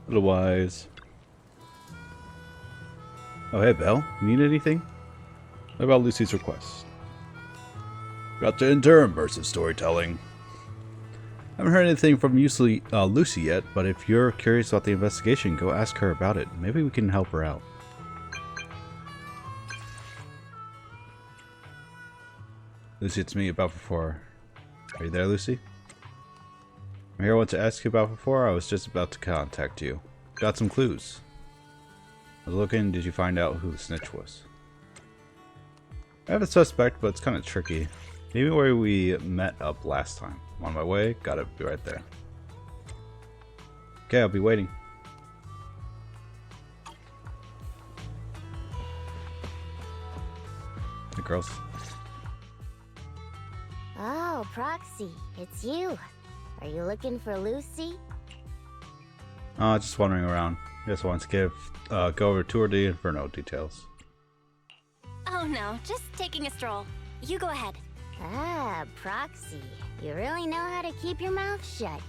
Otherwise... Oh, hey, Belle. Need anything? What about Lucy's request? Got to endure immersive storytelling. I haven't heard anything from Lucy yet, but if you're curious about the investigation, go ask her about it. Maybe we can help her out. Lucy, it's me, about before. Are you there, Lucy? I'm here. I want to ask you about before. I was just about to contact you. Got some clues. I was looking. Did you find out who the snitch was? I have a suspect, but it's kind of tricky. Maybe where we met up last time. I'm on my way. Gotta be right there. Okay, I'll be waiting. Hey, girls. Oh, Proxy, it's you. Are you looking for Lucy? Just wandering around. Just wanted to go over tour the Inferno details. Oh no, just taking a stroll. You go ahead. Ah, Proxy. You really know how to keep your mouth shut.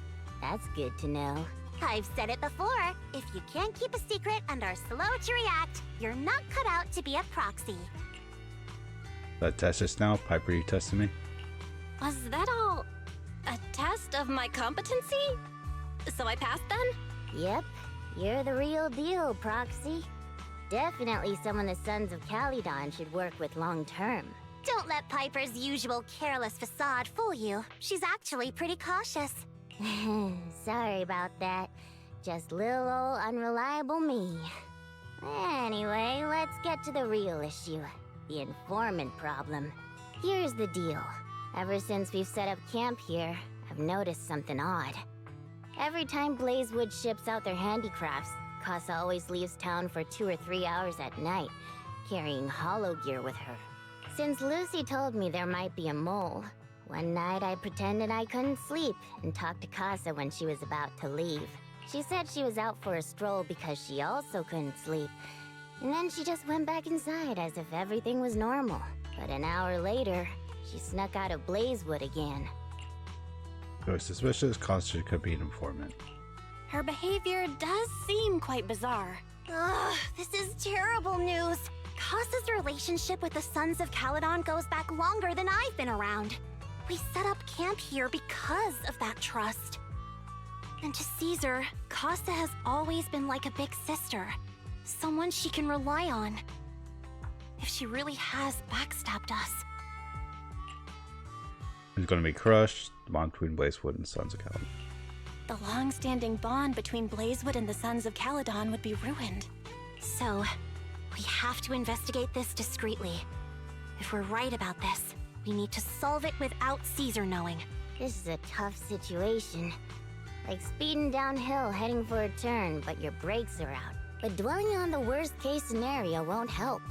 That's good to know. I've said it before. If you can't keep a secret and are slow to react, you're not cut out to be a proxy. That test just now, Piper, you tested me? Was that all a test of my competency? So I passed then? Yep, you're the real deal, Proxy. Definitely someone the Sons of Caledon should work with long term. Don't let Piper's usual careless facade fool you. She's actually pretty cautious. Sorry about that. Just little old unreliable me. Anyway, let's get to the real issue. The informant problem. Here's the deal. Ever since we've set up camp here, I've noticed something odd. Every time Blazewood ships out their handicrafts, Casa always leaves town for 2 or 3 hours at night, carrying hollow gear with her. Since Lucy told me there might be a mole, one night I pretended I couldn't sleep and talked to Casa when she was about to leave. She said she was out for a stroll because she also couldn't sleep, and then she just went back inside as if everything was normal. But an hour later, she snuck out of Blazewood again. So suspicious, Constance could be an informant. Her behavior does seem quite bizarre. Ugh, this is terrible news. Casa's relationship with the Sons of Caledon goes back longer than I've been around. We set up camp here because of that trust. And to Caesar, Casa has always been like a big sister. Someone she can rely on. If she really has backstabbed us. It's going to be crushed. The bond between Blazewood and Sons of Caledon. The long-standing bond between Blazewood and the Sons of Caledon would be ruined. So, we have to investigate this discreetly. If we're right about this, we need to solve it without Caesar knowing. This is a tough situation. Like speeding downhill heading for a turn, but your brakes are out. But dwelling on the worst-case scenario won't help.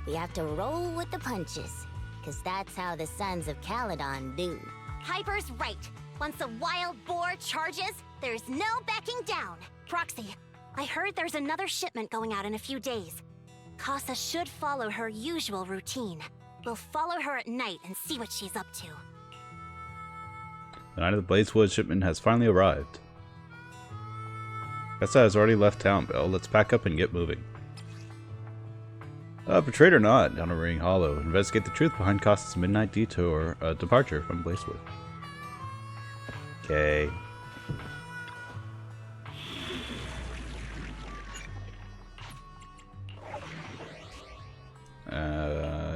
We have to roll with the punches, because that's how the Sons of Caledon do. Piper's right. Once a wild boar charges, there's no backing down. Proxy, I heard there's another shipment going out in a few days. Casa should follow her usual routine. We'll follow her at night and see what she's up to. The night of the Blazewood shipment has finally arrived. Casa has already left town, Bill. Let's pack up and get moving. Betrayed or not, down a Ring Hollow. Investigate the truth behind Casa's midnight departure from Blazewood. Okay.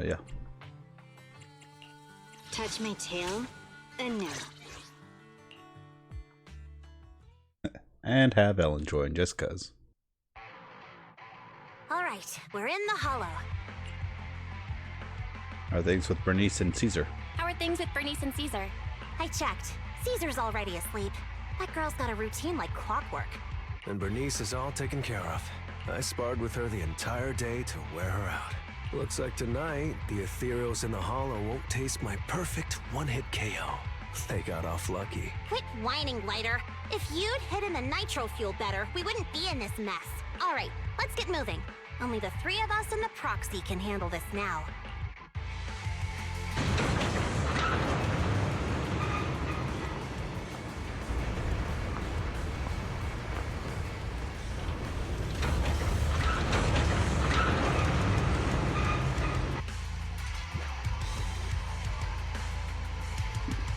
Yeah. Touch my tail, and no. And have Ellen join just cuz. Alright, we're in the hollow. How are things with Bernice and Caesar? How are things with Bernice and Caesar? I checked. Caesar's already asleep. That girl's got a routine like clockwork. And Bernice is all taken care of. I sparred with her the entire day to wear her out. Looks like tonight, the ethereals in the hollow won't taste my perfect one-hit KO. They got off lucky. Quit whining, Lighter. If you'd hidden the nitro fuel better, we wouldn't be in this mess. Alright, let's get moving. Only the 3 of us and the proxy can handle this now.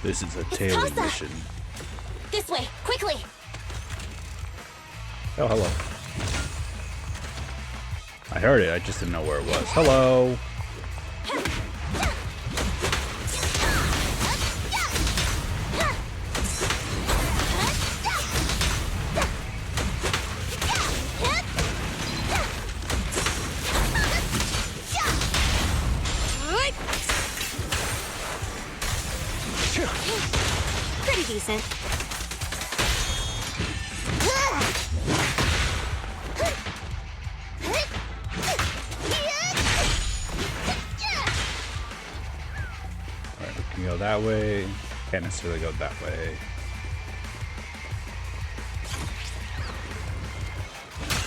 This is a It's tailing Casa! mission. This way, quickly! Oh, hello. I heard it, I just didn't know where it was. Hello! Pretty decent. Alright, we can go that way. Can't necessarily go that way.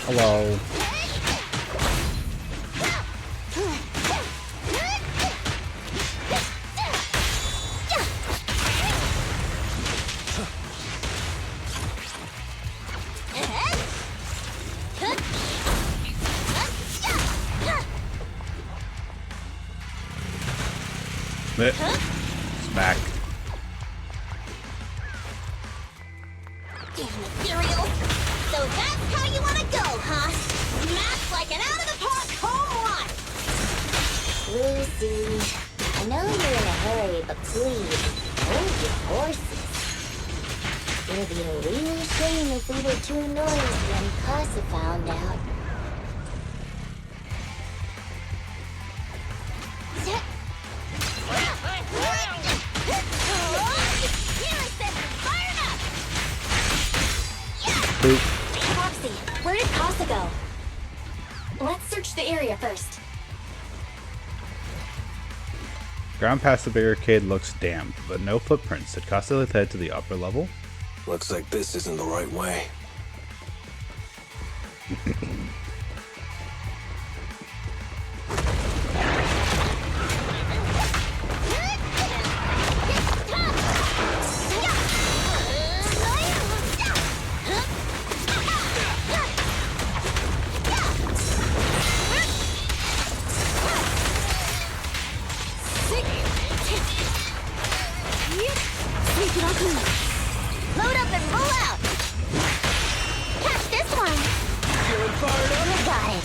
Hello. Smack. Damn ethereal! So that's how you want to go, huh? Smash like an out-of-the-park home run! Lucy, I know you're in a hurry, but please, hold your horses. It'd be a real shame if we were too noisy when Casa found out. Boop. Foxy, where did Casa go? Let's search the area first. Ground past the barricade looks damp, but no footprints. Did Casa head to the upper level? Looks like this isn't the right way. Load up and roll out! Catch this one! Feeling fired up? You got it!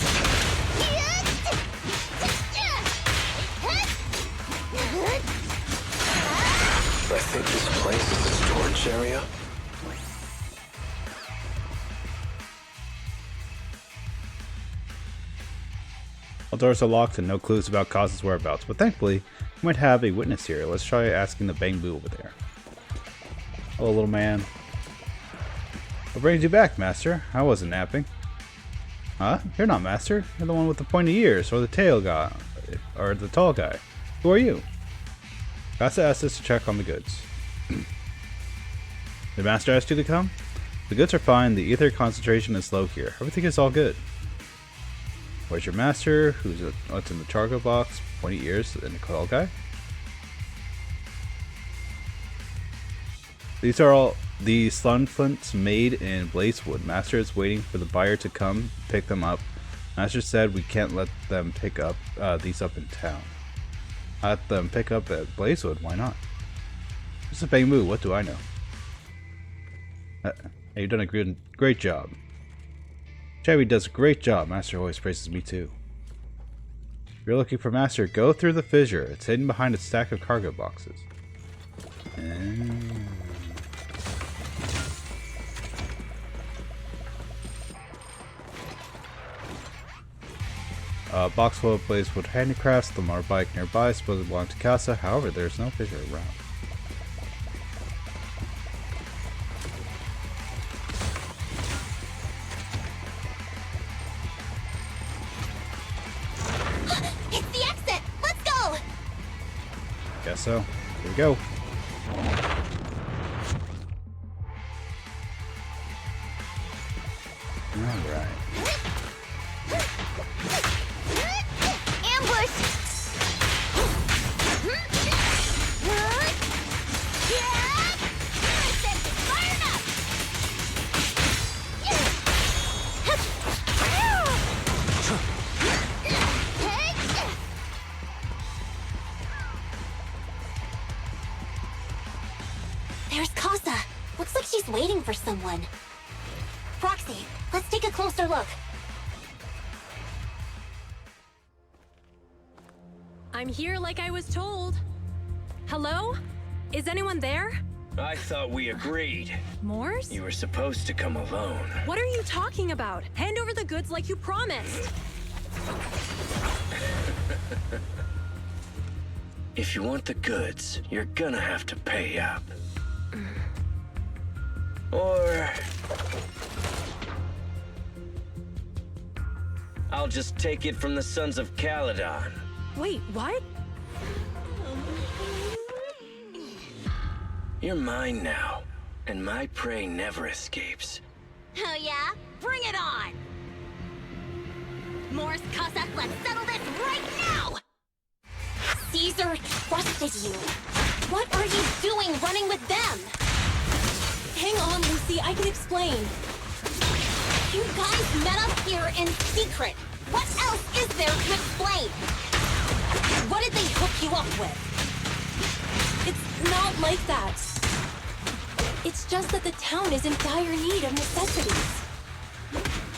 I think this place is a storage area. All doors are locked and no clues about Casa's whereabouts, but thankfully, we might have a witness here. Let's try asking the Bamboo over there. Hello, little man. What brings you back, Master? I wasn't napping. Huh? You're not Master. You're the one with the pointy ears, or the tail guy, or the tall guy. Who are you? Casa asked us to check on the goods. Did Master ask you to come? The goods are fine. The ether concentration is low here. Everything is all good. Where's your master? What's in the chargo box? Pointy ears and the tall guy? These are all the slunflints made in blazewood. Master is waiting for the buyer to come pick them up. Master said we can't let them pick up these up in town. Let them pick up at blazewood. Why not? This is Bamboo. What do I know? Hey, you've done a great job. Chevy does a great job. Master always praises me too. If you're looking for Master, go through the fissure. It's hidden behind a stack of cargo boxes. Box full of blazewood handicrafts. The motorbike nearby supposedly belonged to Casa. However, there's no fissure around. It's the exit! Let's go! Guess so. Here we go. Alright. Ambush! someone. Roxy, let's take a closer look. I'm here like I was told. Hello? Is anyone there? I thought we agreed. Morse? You were supposed to come alone. What are you talking about? Hand over the goods like you promised. If you want the goods, you're gonna have to pay up. Or... I'll just take it from the Sons of Caledon. Wait, what? You're mine now, and my prey never escapes. Oh yeah? Bring it on! Morse, Casa, let's settle this right now! Caesar trusted you. What are you doing running with them? Hang on, Lucy, I can explain. You guys met up here in secret. What else is there to explain? What did they hook you up with? It's not like that. It's just that the town is in dire need of necessities.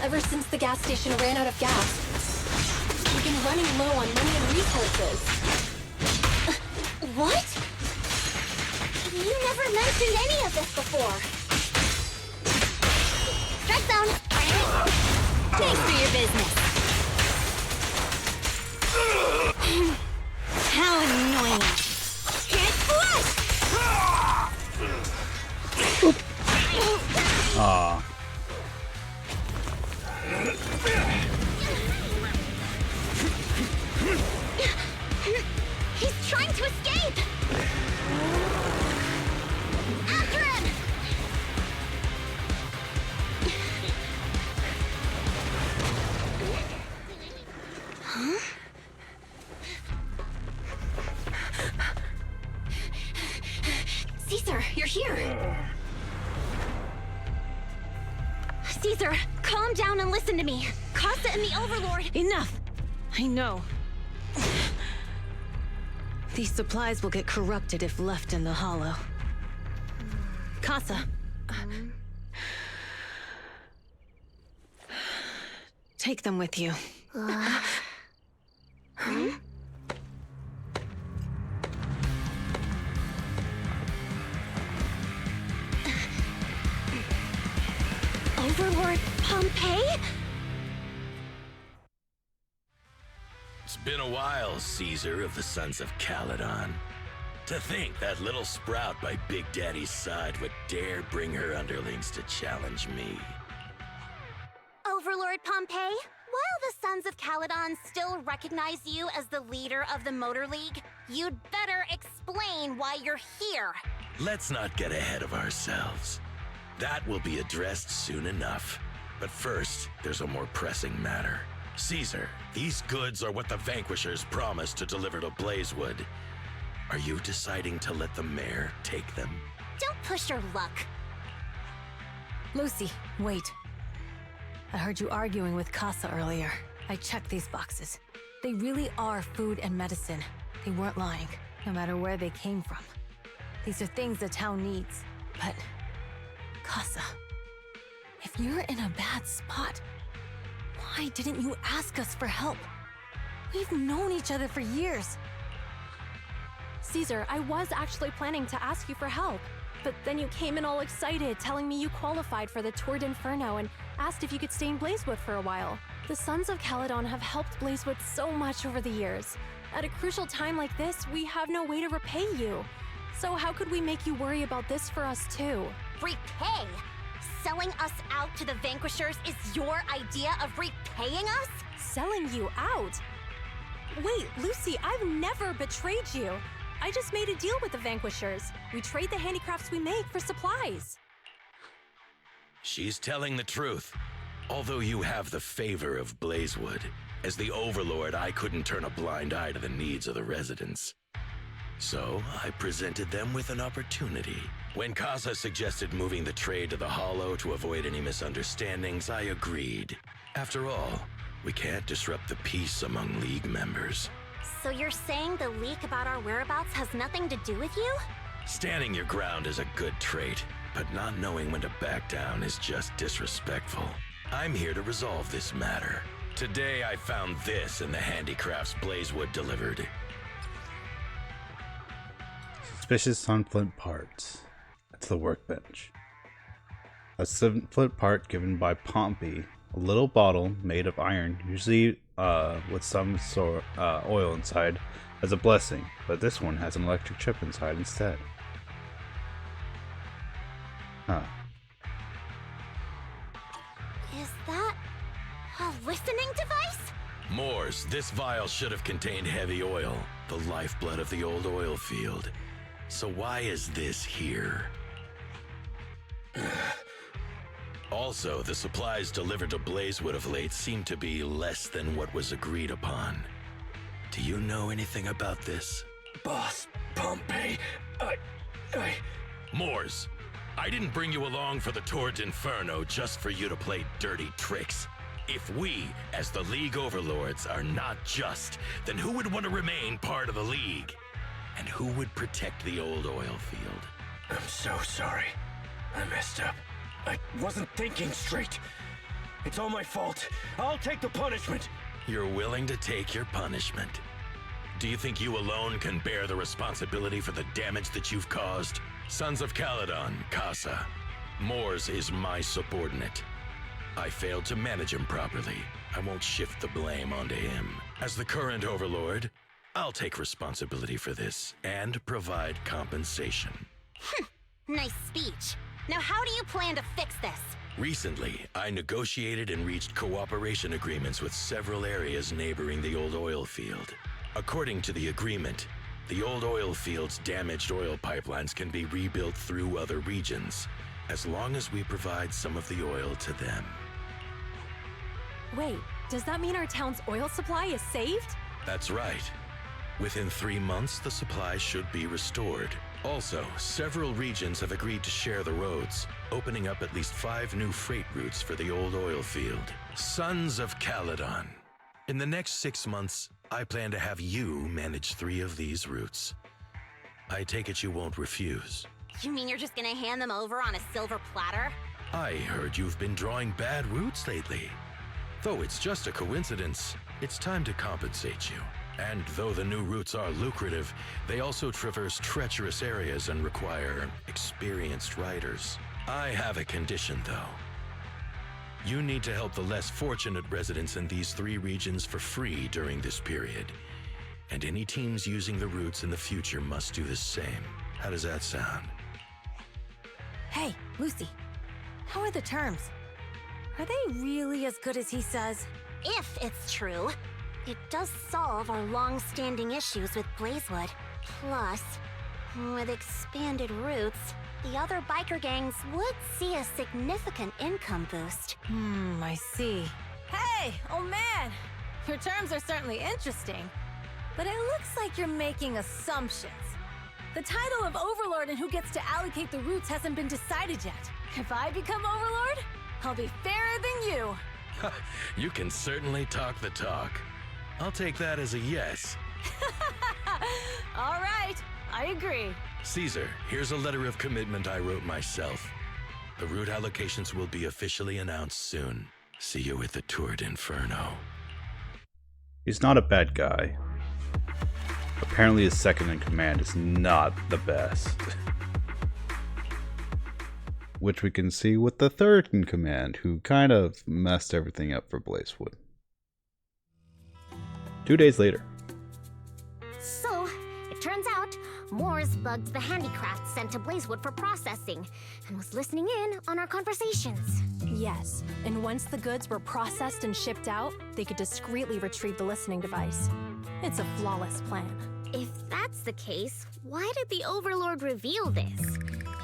Ever since the gas station ran out of gas, we've been running low on money and resources. What? You never mentioned any of this before. Strike zone. Thanks for your business. How annoying. Can't flush! Aw. He's trying to escape! After him! Huh? Caesar, you're here! Caesar, calm down and listen to me. Casa and the Overlord... Enough! I know. These supplies will get corrupted if left in the hollow. Casa. Take them with you. Overlord Pompey? It's been a while, Caesar of the Sons of Caledon. To think that little sprout by Big Daddy's side would dare bring her underlings to challenge me. Overlord Pompey, while the Sons of Caledon still recognize you as the leader of the Motor League, you'd better explain why you're here. Let's not get ahead of ourselves. That will be addressed soon enough. But first, there's a more pressing matter. Caesar, these goods are what the Vanquishers promised to deliver to Blazewood. Are you deciding to let the mayor take them? Don't push your luck. Lucy, wait. I heard you arguing with Casa earlier. I checked these boxes. They really are food and medicine. They weren't lying, no matter where they came from. These are things the town needs. But, Casa, if you're in a bad spot, why didn't you ask us for help? We've known each other for years. Caesar, I was actually planning to ask you for help, but then you came in all excited, telling me you qualified for the Tour d'Inferno and asked if you could stay in Blazewood for a while. The Sons of Caledon have helped Blazewood so much over the years. At a crucial time like this, we have no way to repay you. So how could we make you worry about this for us too? Repay? Selling us out to the Vanquishers is your idea of repaying us? Selling you out? Wait, Lucy, I've never betrayed you. I just made a deal with the Vanquishers. We trade the handicrafts we make for supplies. She's telling the truth. Although you have the favor of Blazewood, as the Overlord, I couldn't turn a blind eye to the needs of the residents. So I presented them with an opportunity. When Casa suggested moving the trade to the Hollow to avoid any misunderstandings, I agreed. After all, we can't disrupt the peace among League members. So you're saying the leak about our whereabouts has nothing to do with you? Standing your ground is a good trait, but not knowing when to back down is just disrespectful. I'm here to resolve this matter. Today I found this in the handicrafts Blazewood delivered. Suspicious sunflint parts. That's the workbench. A sunflint part given by Pompey. A little bottle made of iron, usually with some sort oil inside, as a blessing, but this one has an electric chip inside instead. Huh. Is that a listening device? Moors, this vial should have contained heavy oil, the lifeblood of the old oil field. So why is this here? Also, the supplies delivered to Blazewood of late seem to be less than what was agreed upon. Do you know anything about this? Boss, Pompey, Moors, I didn't bring you along for the Tour d'Inferno just for you to play dirty tricks. If we, as the League Overlords, are not just, then who would want to remain part of the League? And who would protect the old oil field? I'm so sorry. I messed up. I wasn't thinking straight. It's all my fault. I'll take the punishment. You're willing to take your punishment. Do you think you alone can bear the responsibility for the damage that you've caused? Sons of Caledon, Casa. Moors is my subordinate. I failed to manage him properly. I won't shift the blame onto him. As the current Overlord, I'll take responsibility for this and provide compensation. Nice speech. Now how do you plan to fix this? Recently, I negotiated and reached cooperation agreements with several areas neighboring the old oil field. According to the agreement, the old oil field's damaged oil pipelines can be rebuilt through other regions, as long as we provide some of the oil to them. Wait, does that mean our town's oil supply is saved? That's right. Within 3 months, the supply should be restored. Also, several regions have agreed to share the roads, opening up at least 5 new freight routes for the old oil field. Sons of Caledon. In the next 6 months, I plan to have you manage 3 of these routes. I take it you won't refuse. You mean you're just gonna hand them over on a silver platter? I heard you've been drawing bad routes lately. Though it's just a coincidence, it's time to compensate you. And though the new routes are lucrative, they also traverse treacherous areas and require experienced riders. I have a condition, though. You need to help the less fortunate residents in these 3 regions for free during this period. And any teams using the routes in the future must do the same. How does that sound? Hey, Lucy. How are the terms? Are they really as good as he says? If it's true, it does solve our long-standing issues with Blazewood. Plus, with expanded routes, the other biker gangs would see a significant income boost. I see. Hey, oh man! Your terms are certainly interesting, but it looks like you're making assumptions. The title of Overlord and who gets to allocate the routes hasn't been decided yet. If I become Overlord, I'll be fairer than you. You can certainly talk the talk. I'll take that as a yes. All right, I agree. Caesar, here's a letter of commitment I wrote myself. The route allocations will be officially announced soon. See you at the Tour d'Inferno. He's not a bad guy. Apparently his second in command is not the best. Which we can see with the third in command, who kind of messed everything up for Blazewood. 2 days later. So, it turns out, Moors bugged the handicrafts sent to Blazewood for processing, and was listening in on our conversations. Yes, and once the goods were processed and shipped out, they could discreetly retrieve the listening device. It's a flawless plan. If that's the case, why did the Overlord reveal this?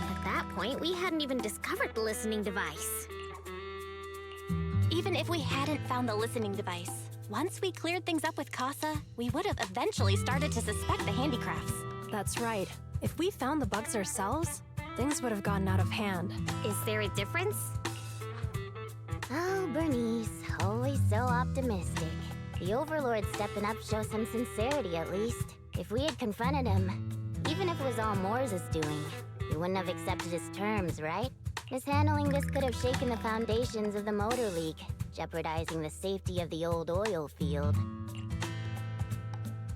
At that point, we hadn't even discovered the listening device. Even if we hadn't found the listening device, once we cleared things up with Casa, we would have eventually started to suspect the handicrafts. That's right. If we found the bugs ourselves, things would have gotten out of hand. Is there a difference? Oh, Bernice, always so optimistic. The Overlord stepping up shows some sincerity at least. If we had confronted him, even if it was all Moors' doing, You wouldn't have accepted his terms, right? Mishandling this could have shaken the foundations of the Motor League, jeopardizing the safety of the old oil field.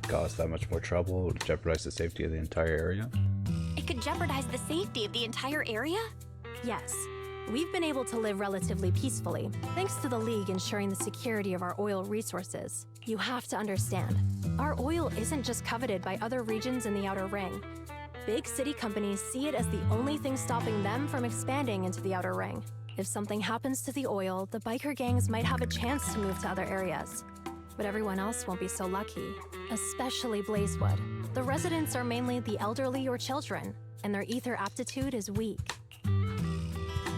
Cause that much more trouble, would jeopardize the safety of the entire area? It could jeopardize the safety of the entire area? Yes. We've been able to live relatively peacefully, thanks to the League ensuring the security of our oil resources. You have to understand, our oil isn't just coveted by other regions in the Outer Ring. Big city companies see it as the only thing stopping them from expanding into the Outer Ring. If something happens to the oil, the biker gangs might have a chance to move to other areas. But everyone else won't be so lucky, especially Blazewood. The residents are mainly the elderly or children, and their ether aptitude is weak.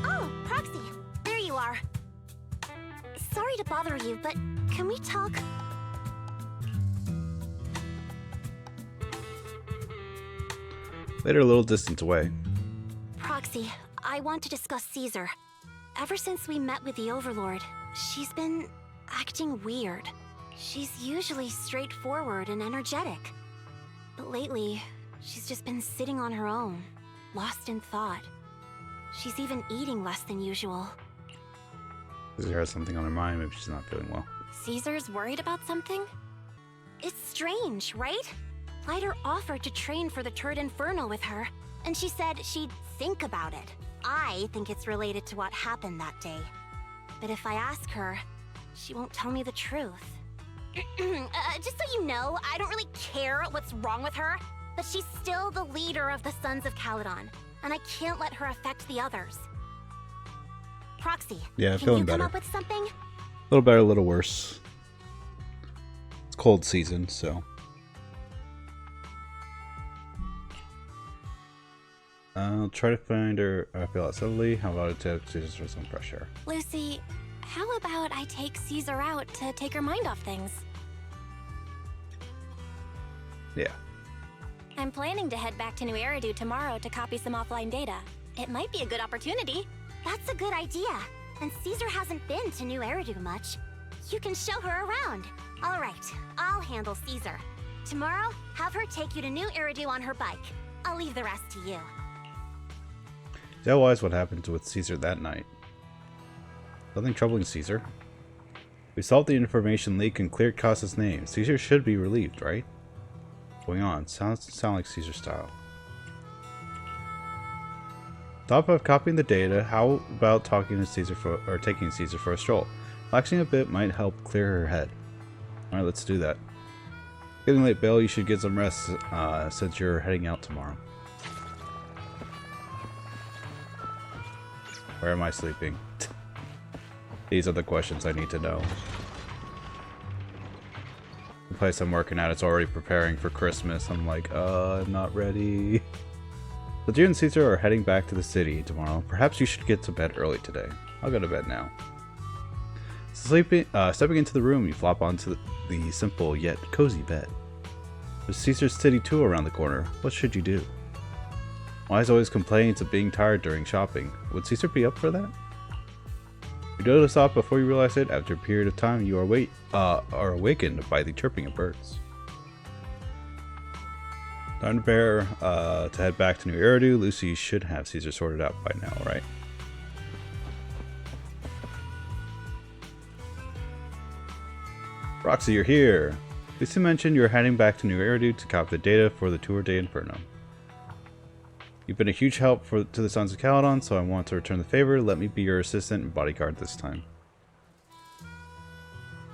Oh, Proxy, there you are. Sorry to bother you, but can we talk? Later, a little distance away. Proxy, I want to discuss Caesar. Ever since we met with the Overlord, she's been acting weird. She's usually straightforward and energetic. But lately, she's just been sitting on her own, lost in thought. She's even eating less than usual. Caesar has something on her mind, maybe she's not feeling well. Caesar's worried about something? It's strange, right? Lighter offered to train for the Turd Inferno with her, and she said she'd think about it. I think it's related to what happened that day. But if I ask her, she won't tell me the truth. Just so you know, I don't really care what's wrong with her, but she's still the leader of the Sons of Caledon, and I can't let her affect the others. Proxy, Yeah, can feeling you come better. up with something? A little better, a little worse. It's cold season, so. I'll try to find her. I feel out subtly. How about I take Caesar for some fresh air? Lucy, how about I take Caesar out to take her mind off things? Yeah. I'm planning to head back to New Eridu tomorrow to copy some offline data. It might be a good opportunity. That's a good idea. And Caesar hasn't been to New Eridu much. You can show her around. All right, I'll handle Caesar. Tomorrow, have her take you to New Eridu on her bike. I'll leave the rest to you. Is that wise what happened with Caesar that night? Nothing troubling Caesar. We solved the information leak and cleared Casa's name. Caesar should be relieved, right? What's going on? Sounds like Caesar style. Thought of copying the data. How about talking to Caesar taking Caesar for a stroll? Relaxing a bit might help clear her head. Alright, let's do that. Getting late, Bill. You should get some rest since you're heading out tomorrow. Where am I sleeping? These are the questions I need to know. The place I'm working at is already preparing for Christmas. I'm like, I'm not ready. But you and Caesar are heading back to the city tomorrow. Perhaps you should get to bed early today. I'll go to bed now. Stepping into the room, you flop onto the simple yet cozy bed. There's Caesar's City 2 around the corner. What should you do? Wise always complains of being tired during shopping. Would Caesar be up for that? You notice that before you realize it. After a period of time, you are awakened by the chirping of birds. Time to prepare to head back to New Eridu. Lucy should have Caesar sorted out by now, right? Roxy, you're here. Lucy mentioned you're heading back to New Eridu to copy the data for the Tour de Inferno. You've been a huge help to the Sons of Caledon, so I want to return the favor. Let me be your assistant and bodyguard this time.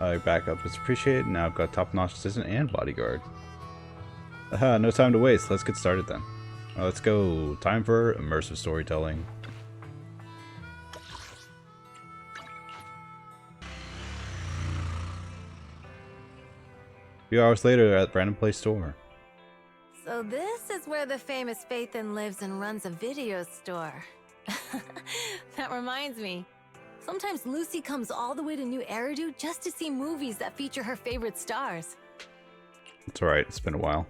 Your backup is appreciated. Now I've got top-notch assistant and bodyguard. Aha, no time to waste. Let's get started then. Let's go. Time for immersive storytelling. A few hours later at Random Play Store. So this is where the famous Phaethon lives and runs a video store. That reminds me. Sometimes Lucy comes all the way to New Eridu just to see movies that feature her favorite stars. It's alright, it's been a while.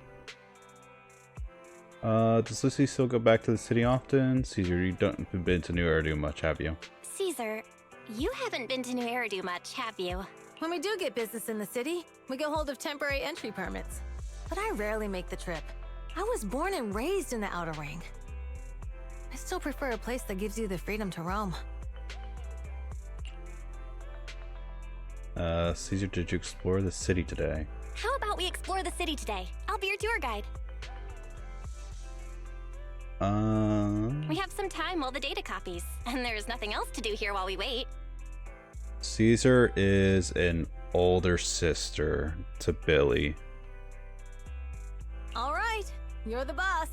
Does Lucy still go back to the city often? Caesar, you don't have been to New Eridu much, have you? Caesar, you haven't been to New Eridu much, have you? When we do get business in the city, we get hold of temporary entry permits. But I rarely make the trip. I was born and raised in the Outer Ring. I still prefer a place that gives you the freedom to roam. Caesar, did you explore the city today? How about we explore the city today? I'll be your tour guide. We have some time while the data copies, and there's nothing else to do here while we wait. Caesar is an older sister to Billy. All right, you're the boss.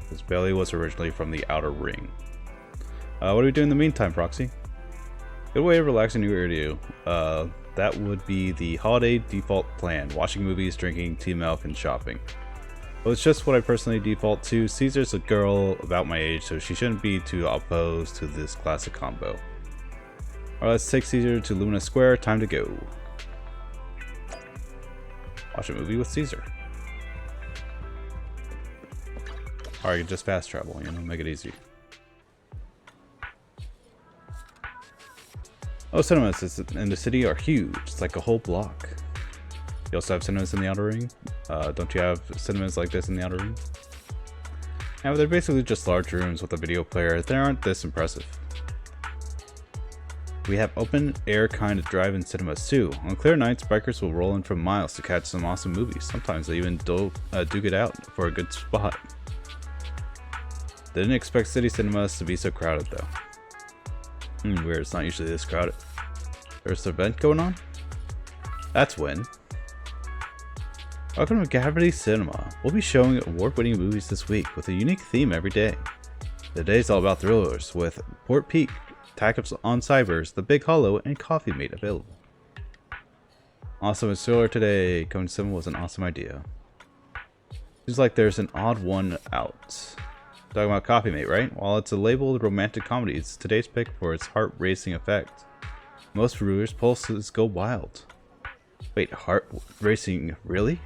Because Billy was originally from the Outer Ring. What do we do in the meantime, Proxy? Good way of relaxing your ear to you. That would be the holiday default plan. Watching movies, drinking tea milk, and shopping. Well, it's just what I personally default to. Caesar's a girl about my age, so she shouldn't be too opposed to this classic combo. Alright, let's take Caesar to Lumina Square. Time to go. Watch a movie with Caesar. Or you can just fast travel, you know, make it easy. Oh, cinemas in the city are huge. It's like a whole block. You also have cinemas in the Outer Ring? Don't you have cinemas like this in the Outer Ring? Yeah, but they're basically just large rooms with a video player. They aren't this impressive. We have open air kind of drive-in cinemas too. On clear nights, bikers will roll in from miles to catch some awesome movies. Sometimes they even duke it out for a good spot. Didn't expect city cinemas to be so crowded though. Weird, it's not usually this crowded. There's an event going on? That's when. Welcome to Gravity Cinema. We'll be showing award-winning movies this week with a unique theme every day. The day's all about thrillers with Port Peak, Attack on Cybers, The Big Hollow, and Coffee Mate available. Also in thriller today, coming to cinema was an awesome idea. Seems like there's an odd one out. Talking about Coffee Mate, right? While it's a labeled romantic comedy, it's today's pick for its heart-racing effect. Most reviewers' pulses go wild. Wait, heart-racing, really?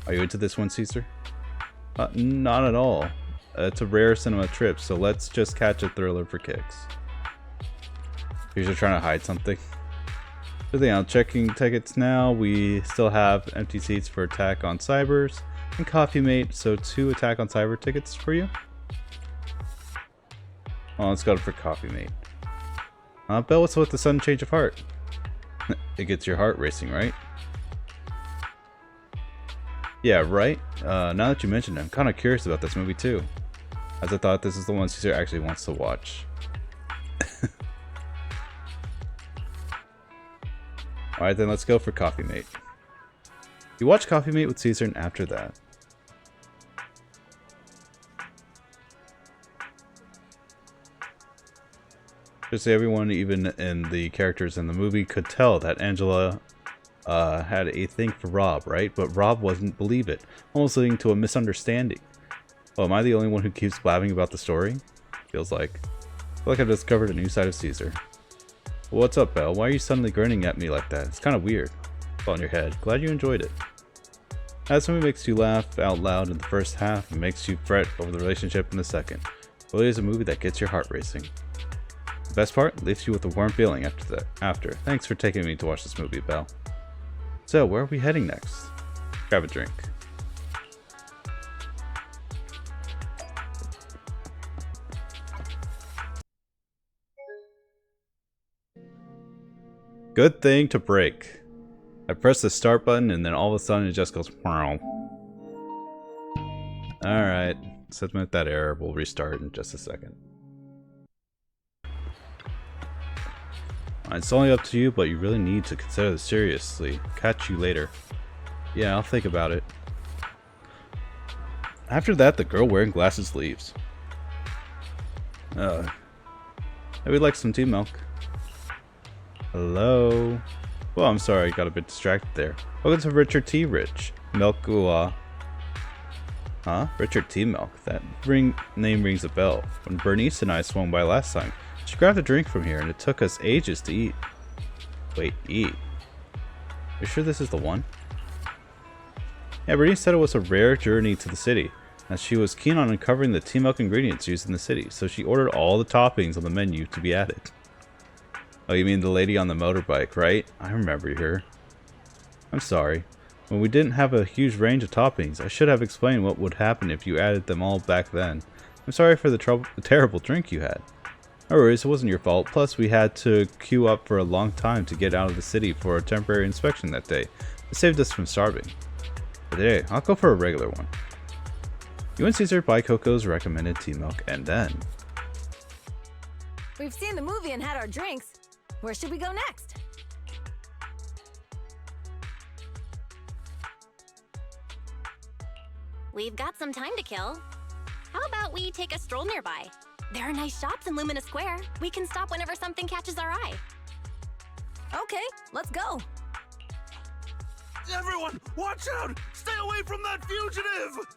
Are you into this one, Caesar? Not at all. It's a rare cinema trip, so let's just catch a thriller for kicks. You're trying to hide something. Good thing, I'm checking tickets now. We still have empty seats for Attack on Cybers and Coffee Mate, so 2 Attack on Cyber tickets for you. Well, let's go for Coffee Mate. Belle, what's with the sudden change of heart? It gets your heart racing, right? Yeah, right? Now that you mentioned it, I'm kind of curious about this movie too. As I thought this is the one Caesar actually wants to watch. Alright then, let's go for Coffee Mate. You watch Coffee Mate with Caesar and after that. Just everyone, even in the characters in the movie, could tell that Angela had a thing for Rob, right? But Rob wouldn't believe it, almost leading to a misunderstanding. Oh, am I the only one who keeps blabbing about the story? Feels like. I feel like I've discovered a new side of Caesar. Well, what's up, Belle? Why are you suddenly grinning at me like that? It's kind of weird. It's on your head. Glad you enjoyed it. As movie makes you laugh out loud in the first half and makes you fret over the relationship in the second. Well, it is a movie that gets your heart racing. The best part leaves you with a warm feeling after. Thanks for taking me to watch this movie, Belle. So, where are we heading next? Grab a drink. Good thing to break. I press the start button and then all of a sudden it just goes wow. Alright, submit that error. We'll restart in just a second. It's only up to you, but you really need to consider this seriously. Catch you later. Yeah, I'll think about it. After that, the girl wearing glasses leaves. Maybe like some tea milk. Hello? Well, I'm sorry, I got a bit distracted there. Welcome to Richard T. Rich. Milk Huh? Richard T. Milk. That name rings a bell. When Bernice and I swung by last time, she grabbed a drink from here and it took us ages to eat. Wait, eat? You sure this is the one? Yeah, Bernice said it was a rare journey to the city, as she was keen on uncovering the tea milk ingredients used in the city, so she ordered all the toppings on the menu to be added. Oh, you mean the lady on the motorbike, right? I remember her. I'm sorry. When we didn't have a huge range of toppings, I should have explained what would happen if you added them all back then. I'm sorry for the terrible drink you had. No worries, it wasn't your fault. Plus, we had to queue up for a long time to get out of the city for a temporary inspection that day. It saved us from starving. But today, I'll go for a regular one. You and Caesar buy Coco's recommended tea milk, and then... We've seen the movie and had our drinks. Where should we go next? We've got some time to kill. How about we take a stroll nearby? There are nice shops in Lumina Square. We can stop whenever something catches our eye. Okay, let's go. Everyone, watch out! Stay away from that fugitive!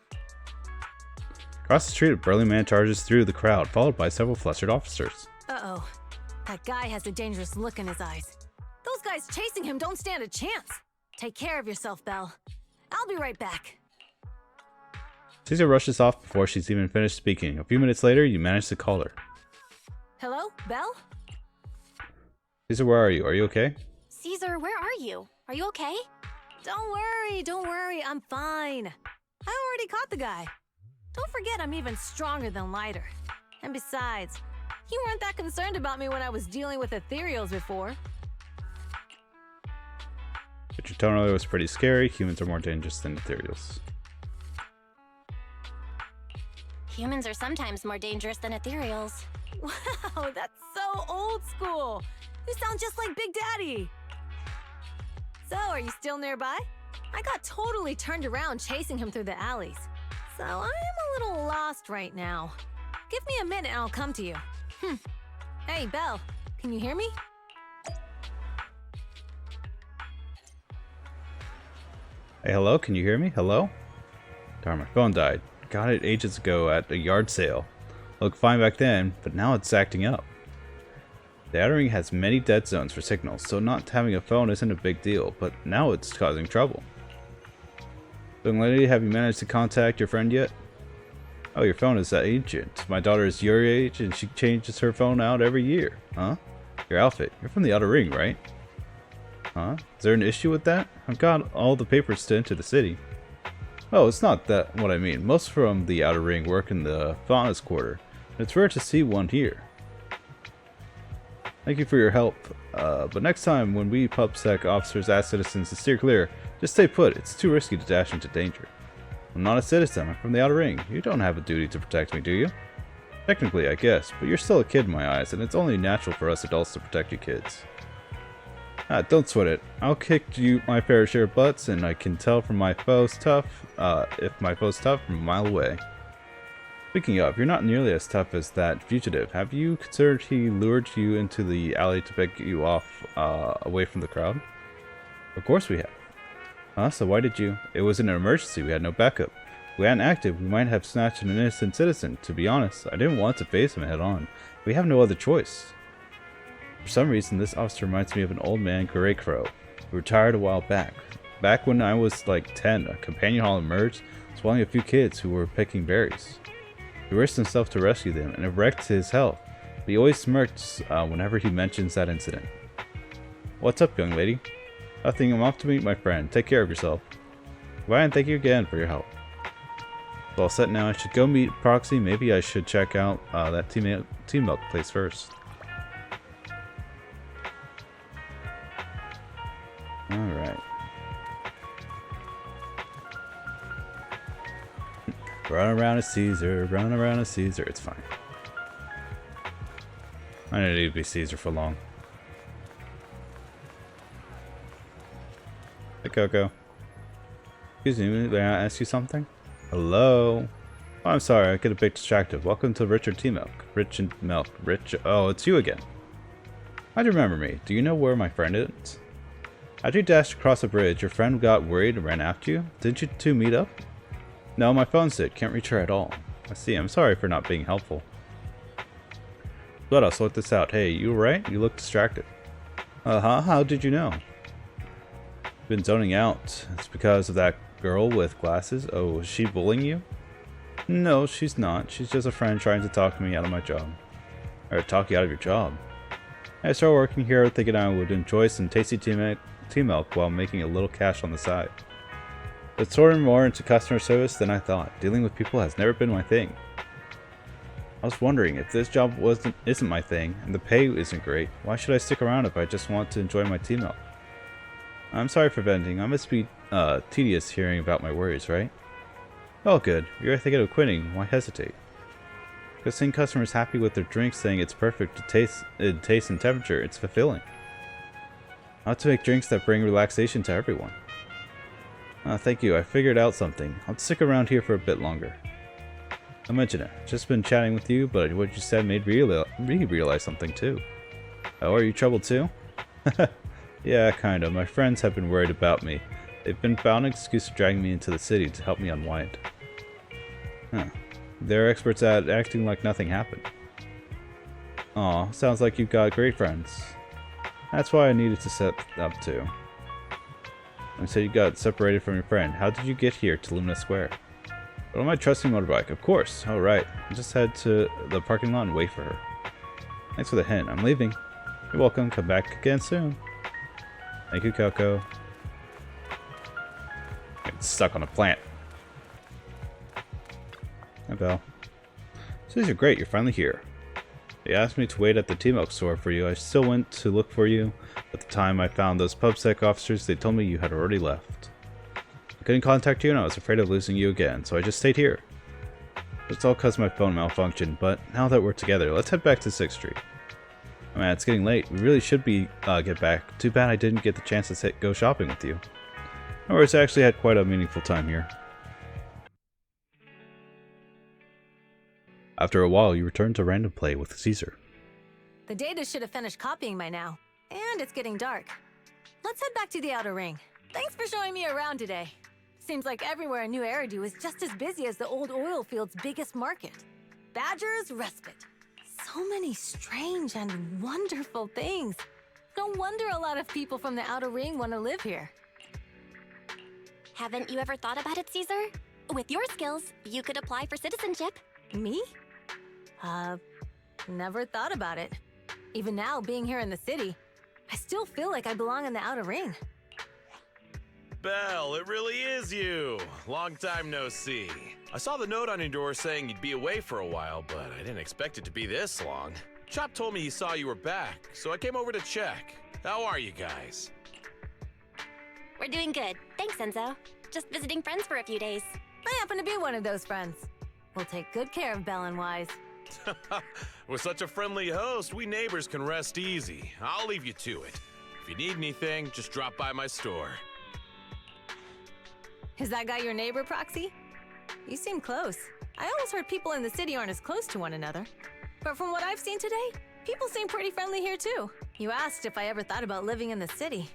Across the street, a burly man charges through the crowd, followed by several flustered officers. Uh-oh. That guy has a dangerous look in his eyes. Those guys chasing him don't stand a chance. Take care of yourself, Belle. I'll be right back. Caesar rushes off before she's even finished speaking. A few minutes later, you manage to call her. Hello, Belle? Caesar, where are you? Are you okay? Caesar, where are you? Are you okay? Don't worry, I'm fine. I already caught the guy. Don't forget I'm even stronger than Lighter. And besides, you weren't that concerned about me when I was dealing with ethereals before. But your tone earlier was pretty scary. Humans are more dangerous than ethereals. Humans are sometimes more dangerous than ethereals. Wow, that's so old school. You sound just like Big Daddy. So, are you still nearby? I got totally turned around chasing him through the alleys. So, I'm a little lost right now. Give me a minute and I'll come to you. Hey, Belle, can you hear me? Hey, hello? Can you hear me? Hello? Darn, my phone died. Got it ages ago at a yard sale. Looked fine back then, but now it's acting up. The Outer Ring has many dead zones for signals, so not having a phone isn't a big deal, but now it's causing trouble. Young lady, have you managed to contact your friend yet? Oh, your phone is that ancient. My daughter is your age, and she changes her phone out every year. Huh? Your outfit. You're from the Outer Ring, right? Huh? Is there an issue with that? I've got all the papers to enter the city. Oh, it's not that what I mean. Most from the Outer Ring work in the Fauna's Quarter. It's rare to see one here. Thank you for your help, but next time when we PubSec officers ask citizens to steer clear, just stay put. It's too risky to dash into danger. I'm not a citizen. I'm from the Outer Ring. You don't have a duty to protect me, do you? Technically, I guess, but you're still a kid in my eyes, and it's only natural for us adults to protect you kids. Don't sweat it. I'll kick you my fair share of butts, and I can tell from my foe's tough, if my foe's tough from a mile away. Speaking of, you're not nearly as tough as that fugitive. Have you considered he lured you into the alley to beg you off, away from the crowd? Of course we have. Huh? So why did you? It was an emergency. We had no backup. If we hadn't acted, we might have snatched an innocent citizen. To be honest, I didn't want to face him head on. We have no other choice. For some reason, this officer reminds me of an old man, Gray Crow, who retired a while back. Back when I was like 10, a companion hall emerged, swallowing a few kids who were picking berries. He risked himself to rescue them, and it wrecked his health. But he always smirks whenever he mentions that incident. What's up, young lady? Nothing, I'm off to meet my friend. Take care of yourself. Goodbye, and thank you again for your help. It's all set now. I should go meet Proxy. Maybe I should check out that tea milk place first. Alright. Run around a Caesar, run around a Caesar. It's fine. I don't need to be Caesar for long. Hey, Coco. Excuse me, may I ask you something? Hello? Oh, I'm sorry, I get a bit distracted. Welcome to Richard Tea Milk. Rich and Milk. Rich. Oh, it's you again. How'd you remember me? Do you know where my friend is? After you dashed across a bridge, your friend got worried and ran after you? Didn't you two meet up? No, my phone's dead. Can't reach her at all. I see. I'm sorry for not being helpful. But I'll sort this out. Hey, you alright? You look distracted. Uh-huh. How did you know? Been zoning out. It's because of that girl with glasses. Oh, is she bullying you? No, she's not. She's just a friend trying to talk me out of my job. Or talk you out of your job. I started working here thinking I would enjoy some tasty tea milk while making a little cash on the side. It's soaring more into customer service than I thought. Dealing with people has never been my thing. I was wondering, if this job isn't my thing, and the pay isn't great, why should I stick around if I just want to enjoy my team out? I'm sorry for venting. I must be tedious hearing about my worries, right? Oh good, you're thinking of quitting, why hesitate? Because seeing customers happy with their drinks saying it's perfect to taste and temperature, it's fulfilling. I want to make drinks that bring relaxation to everyone. Thank you, I figured out something. I'll stick around here for a bit longer. I'll mention it. Just been chatting with you, but what you said made me realize something too. Oh, are you troubled too? Yeah, kinda. My friends have been worried about me. They've been found an excuse to drag me into the city to help me unwind. Huh. They're experts at acting like nothing happened. Aw, sounds like you've got great friends. That's why I needed to set up too. You said you got separated from your friend. How did you get here to Lumina Square? But on my trusty motorbike, of course. Oh right. I just head to the parking lot and wait for her. Thanks for the hint. I'm leaving. You're welcome. Come back again soon. Thank you, Coco. Getting stuck on a plant. Hi, Belle. So these are great. You're finally here. They asked me to wait at the T-Milk store for you. I still went to look for you. At the time I found those PubSec officers, they told me you had already left. I couldn't contact you and I was afraid of losing you again, so I just stayed here. It's all because my phone malfunctioned, but now that we're together, let's head back to 6th Street. Oh man, it's getting late. We really should get back. Too bad I didn't get the chance to go shopping with you. No worries, I actually had quite a meaningful time here. After a while, you return to random play with Caesar. The data should have finished copying by now. And it's getting dark. Let's head back to the outer ring. Thanks for showing me around today. Seems like everywhere in New Eridu is just as busy as the old oil field's biggest market. Badger's Respite. So many strange and wonderful things. No wonder a lot of people from the outer ring want to live here. Haven't you ever thought about it, Caesar? With your skills, you could apply for citizenship. Me? Never thought about it. Even now, being here in the city, I still feel like I belong in the outer ring. Belle, it really is you. Long time no see. I saw the note on your door saying you'd be away for a while, but I didn't expect it to be this long. Chop told me he saw you were back, so I came over to check. How are you guys? We're doing good. Thanks, Enzo. Just visiting friends for a few days. I happen to be one of those friends. We'll take good care of Belle and Wise. With such a friendly host, we neighbors can rest easy. I'll leave you to it. If you need anything, just drop by my store. Is that guy your neighbor, Proxy? You seem close. I always heard people in the city aren't as close to one another. But from what I've seen today, people seem pretty friendly here too. You asked if I ever thought about living in the city.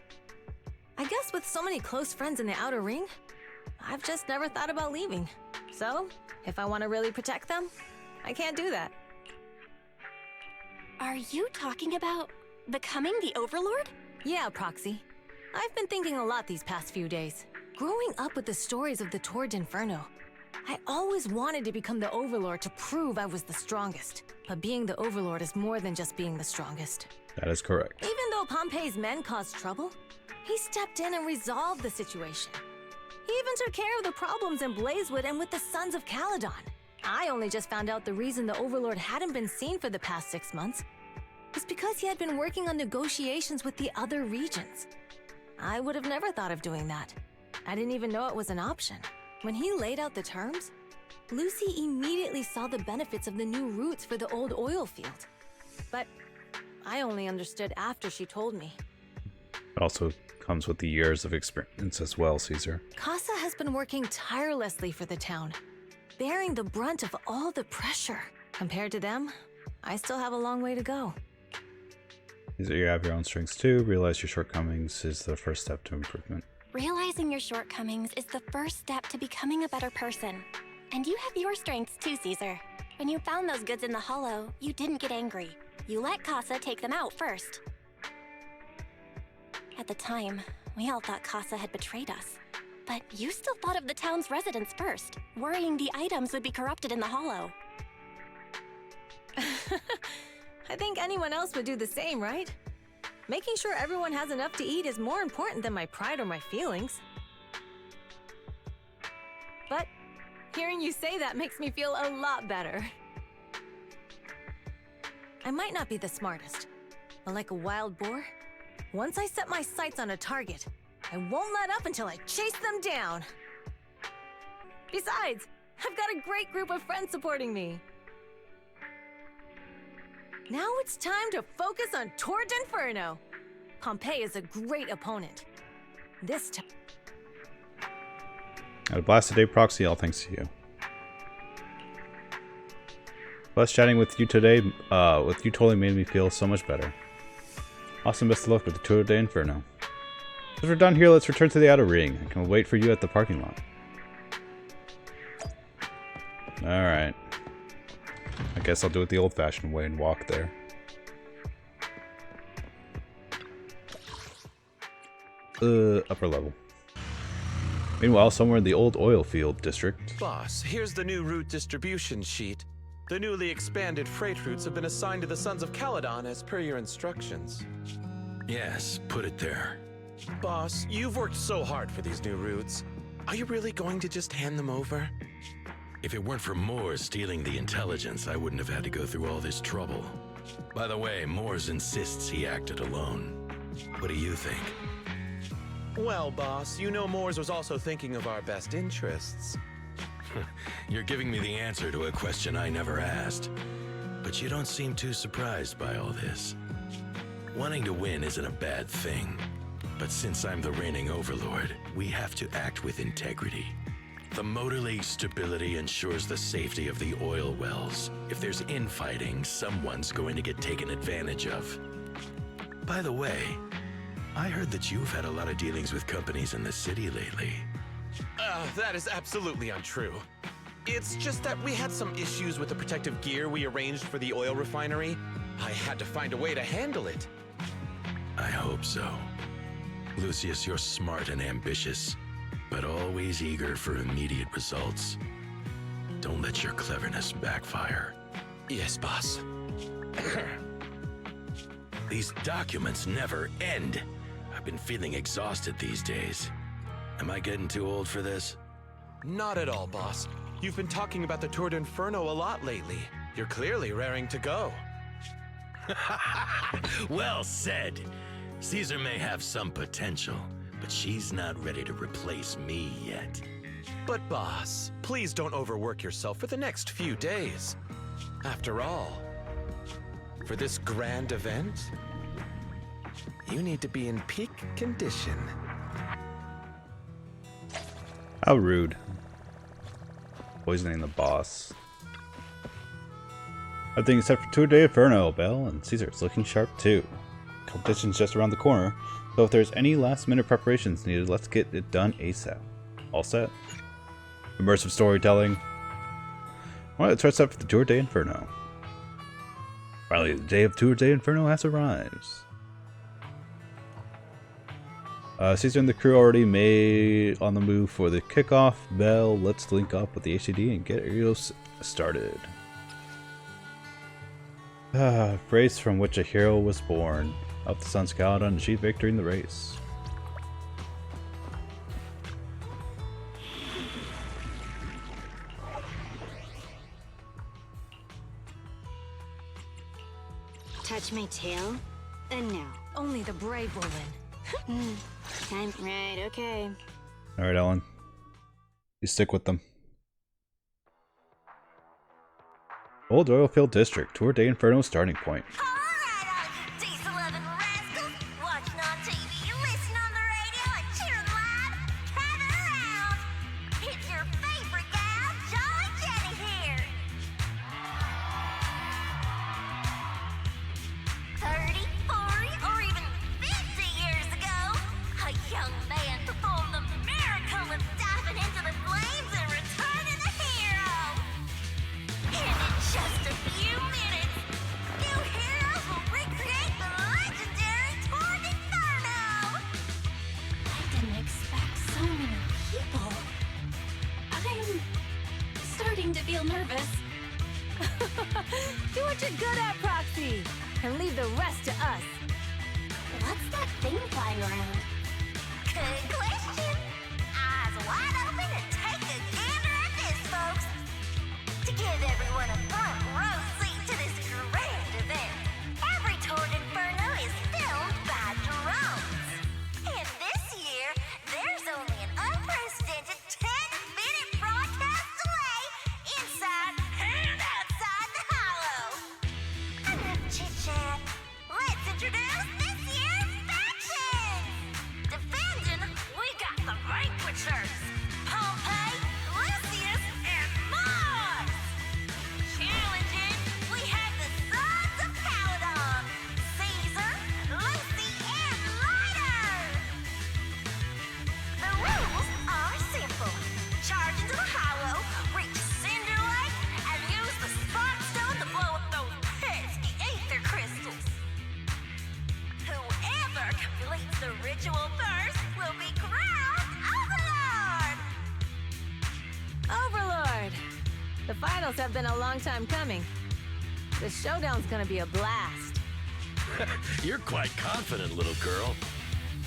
I guess with so many close friends in the outer ring, I've just never thought about leaving. So, if I want to really protect them, I can't do that. Are you talking about becoming the Overlord? Yeah, Proxy. I've been thinking a lot these past few days. Growing up with the stories of the Tour d'Inferno, I always wanted to become the Overlord to prove I was the strongest. But being the Overlord is more than just being the strongest. That is correct. Even though Pompey's men caused trouble, he stepped in and resolved the situation. He even took care of the problems in Blazewood and with the Sons of Caledon. I only just found out the reason the Overlord hadn't been seen for the past 6 months was because he had been working on negotiations with the other regions. I would have never thought of doing that. I didn't even know it was an option. When he laid out the terms, Lucy immediately saw the benefits of the new routes for the old oil field. But I only understood after she told me. It also comes with the years of experience as well, Caesar. Casa has been working tirelessly for the town, bearing the brunt of all the pressure. Compared to them, I still have a long way to go. Caesar, you have your own strengths too. Realize your shortcomings is the first step to improvement. Realizing your shortcomings is the first step to becoming a better person. And you have your strengths too, Caesar. When you found those goods in the hollow, you didn't get angry. You let Casa take them out first. At the time, we all thought Casa had betrayed us. But you still thought of the town's residents first, worrying the items would be corrupted in the hollow. I think anyone else would do the same, right? Making sure everyone has enough to eat is more important than my pride or my feelings. Hearing you say that makes me feel a lot better. I might not be the smartest, but like a wild boar, once I set my sights on a target, I won't let up until I chase them down. Besides, I've got a great group of friends supporting me. Now it's time to focus on Tour d'Inferno. Pompey is a great opponent. This time... A blasted day proxy, all thanks to you. Plus, chatting with you today, totally made me feel so much better. Awesome, best of luck with the Tour d'Inferno. As we're done here, let's return to the outer ring. I can wait for you at the parking lot. Alright. I guess I'll do it the old-fashioned way and walk there. Upper level. Meanwhile, somewhere in the old oil field district. Boss, here's the new route distribution sheet. The newly expanded freight routes have been assigned to the Sons of Caledon as per your instructions. Yes, put it there. Boss, you've worked so hard for these new routes. Are you really going to just hand them over? If it weren't for Moores stealing the intelligence, I wouldn't have had to go through all this trouble. By the way, Moores insists he acted alone. What do you think? Well, boss, you know Moores was also thinking of our best interests. You're giving me the answer to a question I never asked. But you don't seem too surprised by all this. Wanting to win isn't a bad thing. But since I'm the reigning Overlord, we have to act with integrity. The Motor League's stability ensures the safety of the oil wells. If there's infighting, someone's going to get taken advantage of. By the way, I heard that you've had a lot of dealings with companies in the city lately. That is absolutely untrue. It's just that we had some issues with the protective gear we arranged for the oil refinery. I had to find a way to handle it. I hope so. Lucius, you're smart and ambitious, but always eager for immediate results. Don't let your cleverness backfire. Yes, boss. These documents never end. I've been feeling exhausted these days. Am I getting too old for this? Not at all, boss. You've been talking about the Tour d'Inferno a lot lately. You're clearly raring to go. Well said. Caesar may have some potential, but she's not ready to replace me yet. But boss, please don't overwork yourself for the next few days. After all, for this grand event, you need to be in peak condition. How rude. Poisoning the boss. Everything except for Tour d'Inferno, Belle, and Caesar's looking sharp too. Competition's just around the corner, so if there's any last minute preparations needed, let's get it done ASAP. All set? Immersive storytelling. Well, let's dress up for the Tour d'Inferno. Finally, the day of Tour d'Inferno has arrived. Caesar and the crew already made on the move for the kickoff. Bell, let's link up with the HCD and get Eros started. Phrase from which a hero was born. Up the Sons of Caledon and achieve victory in the race. Touch my tail? No. Only the brave will win. I'm right, okay. Alright, Ellen. You stick with them. Old Oilfield District, Tour d'Inferno starting point. Alright, all you diesel-loving rascals, watching on TV, listening on the radio, and cheering live, gather around. It's your favorite gal, Jolly Jenny here. 30, 40, or even 50 years ago, a young man performed the miracle of diving into the flames and returning a hero. And in just a few minutes, new heroes will recreate the legendary Tour d'Inferno! I didn't expect so many people. I'm starting to feel nervous. Do what you're good at, Proxy, and leave the rest to us. What's that thing flying around? Good question. Eyes wide open and take a gander at this, folks. ritual first will be crowned Overlord! Overlord! The finals have been a long time coming. The showdown's gonna be a blast. You're quite confident, little girl.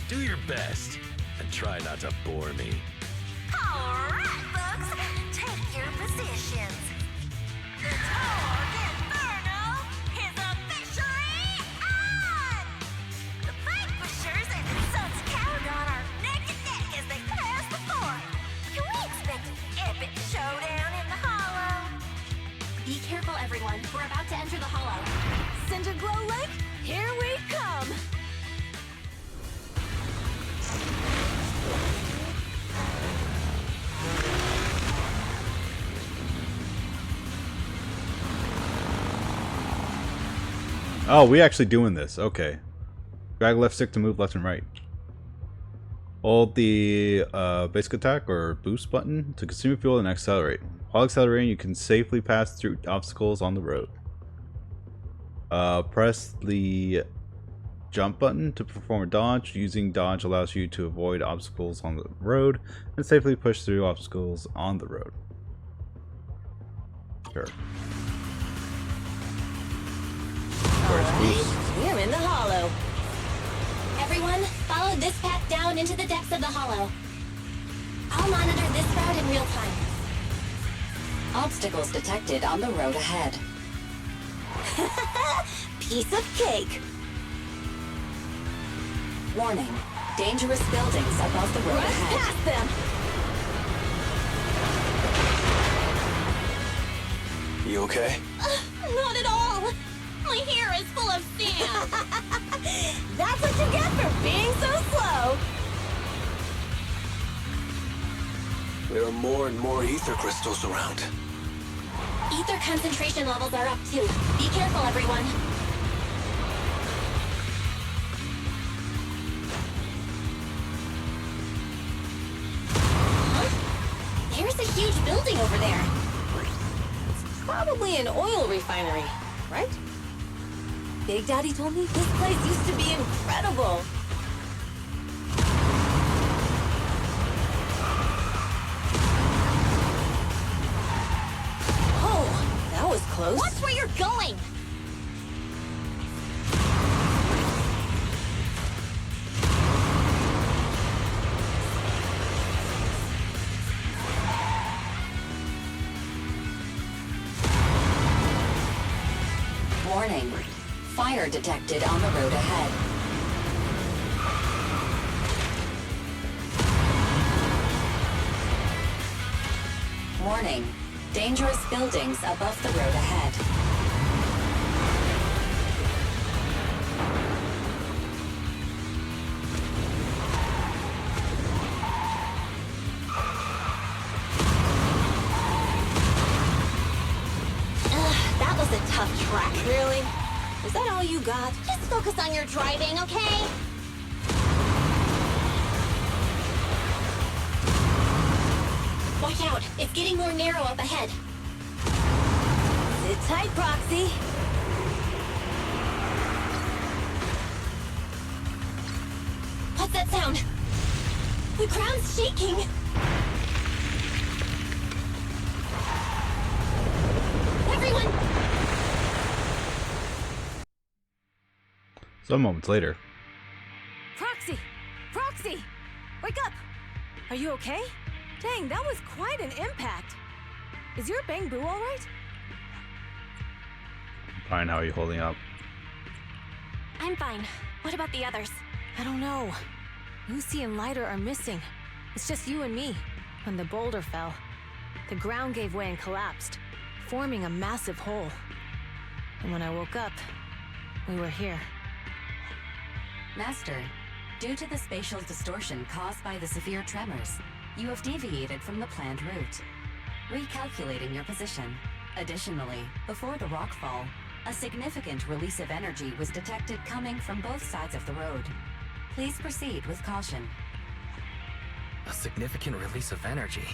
Do your best, and try not to bore me. Alright, folks, take your positions. The Tord Inferno is officially on! The Vanquishers and the Sons of Caledon are neck and neck as they pass the fort. Can we expect an epic showdown in the Hollow? Be careful, everyone. We're about to enter the hollow. Cinder Glow Lake, here we come! Oh, we actually doing this. Okay. Drag left stick to move left and right. Hold the basic attack or boost button to consume fuel and accelerate. While accelerating, you can safely pass through obstacles on the road. Press the jump button to perform a dodge. Using dodge allows you to avoid obstacles on the road and safely push through obstacles on the road. Sure. We're in the Hollow. Everyone, follow this path down into the depths of the hollow. I'll monitor this route in real time. Obstacles detected on the road ahead. Piece of cake. Warning. Dangerous buildings above the road ahead. Past them! You okay? Not at all! My hair is full of sand! That's what you get for being so slow! There are more and more ether crystals around. Ether concentration levels are up too. Be careful, everyone. Huh? There's a huge building over there. Probably an oil refinery, right? Big Daddy told me this place used to be incredible. Oh, that was close. Watch where you're going! Warning. Fire detected on the road ahead. Warning. Dangerous buildings above the road ahead. That was a tough track. Really? Is that all you got? Just focus on your driving, okay? Watch out! It's getting more narrow up ahead. Sit tight, Proxy. What's that sound? The ground's shaking! Everyone! Some moments later. Proxy! Proxy! Wake up! Are you okay? Dang, that was quite an impact. Is your Bang Boo alright? Fine, how are you holding up? I'm fine. What about the others? I don't know. Lucy and Lighter are missing. It's just you and me. When the boulder fell, the ground gave way and collapsed, forming a massive hole. And when I woke up, we were here. Master, due to the spatial distortion caused by the severe tremors, you have deviated from the planned route. Recalculating your position. Additionally, before the rockfall, a significant release of energy was detected coming from both sides of the road. Please proceed with caution. A significant release of energy?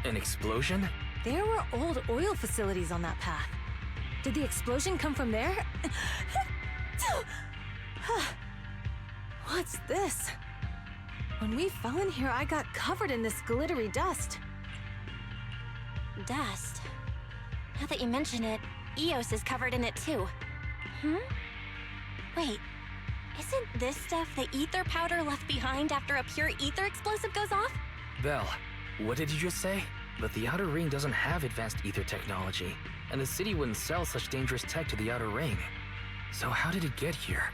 An explosion? There were old oil facilities on that path. Did the explosion come from there? What's this? When we fell in here, I got covered in this glittery dust. Dust? Now that you mention it, Eos is covered in it too. Wait, isn't this stuff the ether powder left behind after a pure ether explosive goes off? Belle, what did you just say? But the Outer Ring doesn't have advanced ether technology, and the city wouldn't sell such dangerous tech to the Outer Ring. So how did it get here?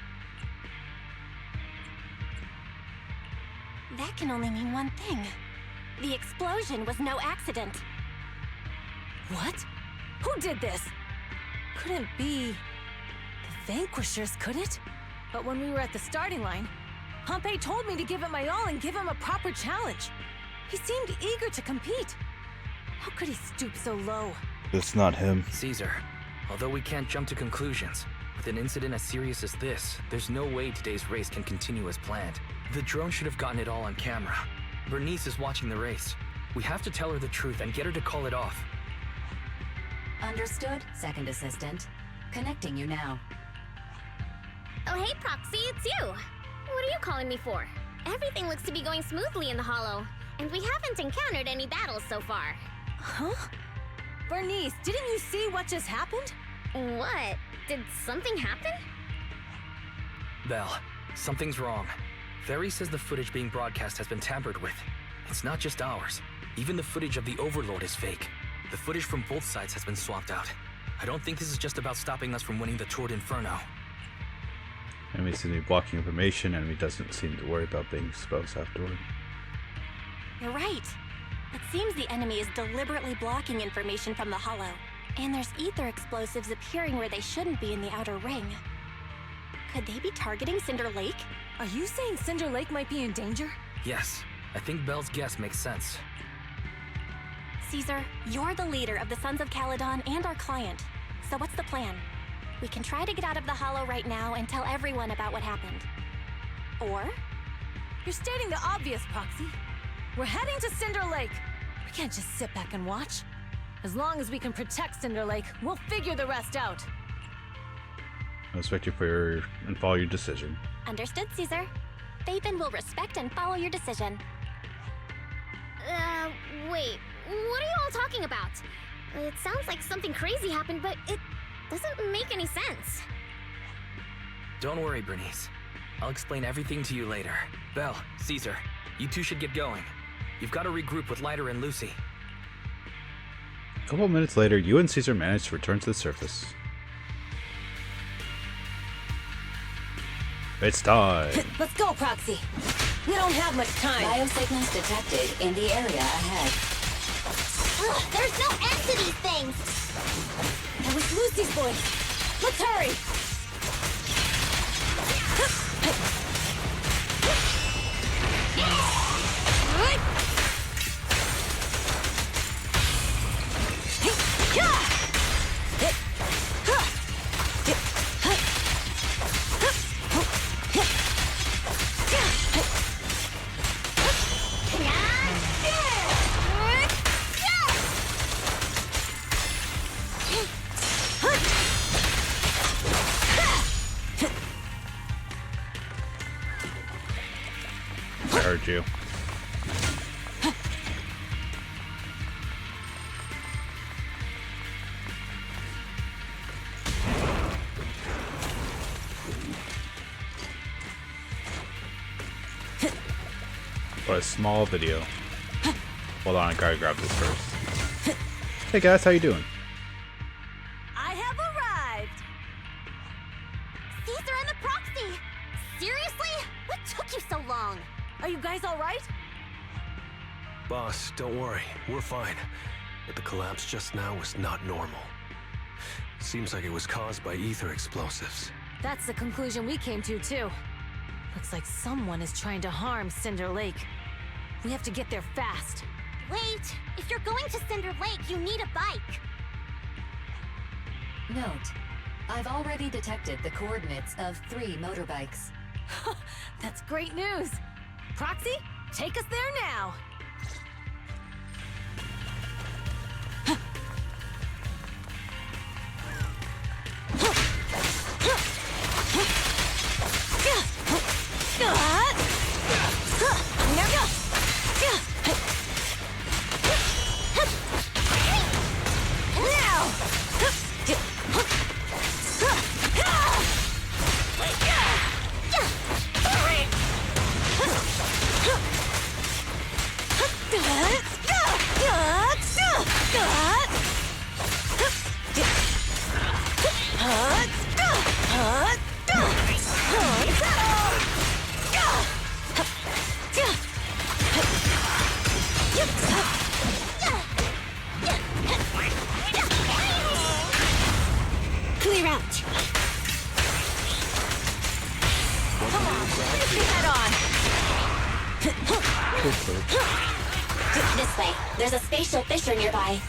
That can only mean one thing. The explosion was no accident. What? Who did this? Couldn't be the Vanquishers, could it? But when we were at the starting line, Pompey told me to give it my all and give him a proper challenge. He seemed eager to compete. How could he stoop so low? It's not him. Caesar, although we can't jump to conclusions, with an incident as serious as this, there's no way today's race can continue as planned. The drone should have gotten it all on camera. Bernice is watching the race. We have to tell her the truth and get her to call it off. Understood, second assistant. Connecting you now. Oh, hey, Proxy, it's you. What are you calling me for? Everything looks to be going smoothly in the Hollow, and we haven't encountered any battles so far. Huh? Bernice, didn't you see what just happened? What? Did something happen? Belle, something's wrong. Ferry says the footage being broadcast has been tampered with. It's not just ours. Even the footage of the Overlord is fake. The footage from both sides has been swapped out. I don't think this is just about stopping us from winning the Tour d'Inferno. Enemy seems to be blocking information. Enemy doesn't seem to worry about being exposed afterward. You're right. It seems the enemy is deliberately blocking information from the Hollow. And there's ether explosives appearing where they shouldn't be in the Outer Ring. Could they be targeting Cinder Lake? Are you saying Cinder Lake might be in danger? Yes, I think Belle's guess makes sense. Caesar, you're the leader of the Sons of Caledon and our client. So what's the plan? We can try to get out of the Hollow right now and tell everyone about what happened. Or? You're stating the obvious, Proxy. We're heading to Cinder Lake. We can't just sit back and watch. As long as we can protect Cinder Lake, we'll figure the rest out. I respect you for your and follow your decision. Understood, Caesar. Phaethon will respect and follow your decision. Wait. What are you all talking about? It sounds like something crazy happened, but it doesn't make any sense. Don't worry, Bernice. I'll explain everything to you later. Belle, Caesar, you two should get going. You've got to regroup with Lighter and Lucy. A couple minutes later, you and Caesar managed to return to the surface. It's time. Let's go, Proxy. We don't have much time. Biosignals detected in the area ahead. Ugh, there's no end to these things! That was Lucy's voice. Let's hurry! I heard you. What a small video. Hold on, I gotta grab this first. Hey guys, how you doing? I have arrived! Caesar and the Proxy! Seriously? What took you so long? Are you guys alright? Boss, don't worry. We're fine. But the collapse just now was not normal. Seems like it was caused by ether explosives. That's the conclusion we came to, too. Looks like someone is trying to harm Cinder Lake. We have to get there fast. Wait! If you're going to Cinder Lake, you need a bike! Note, I've already detected the coordinates of 3 motorbikes. That's great news! Proxy, take us there now! No! Crouch. Come on, finish your head on. This way. There's a spatial fissure nearby.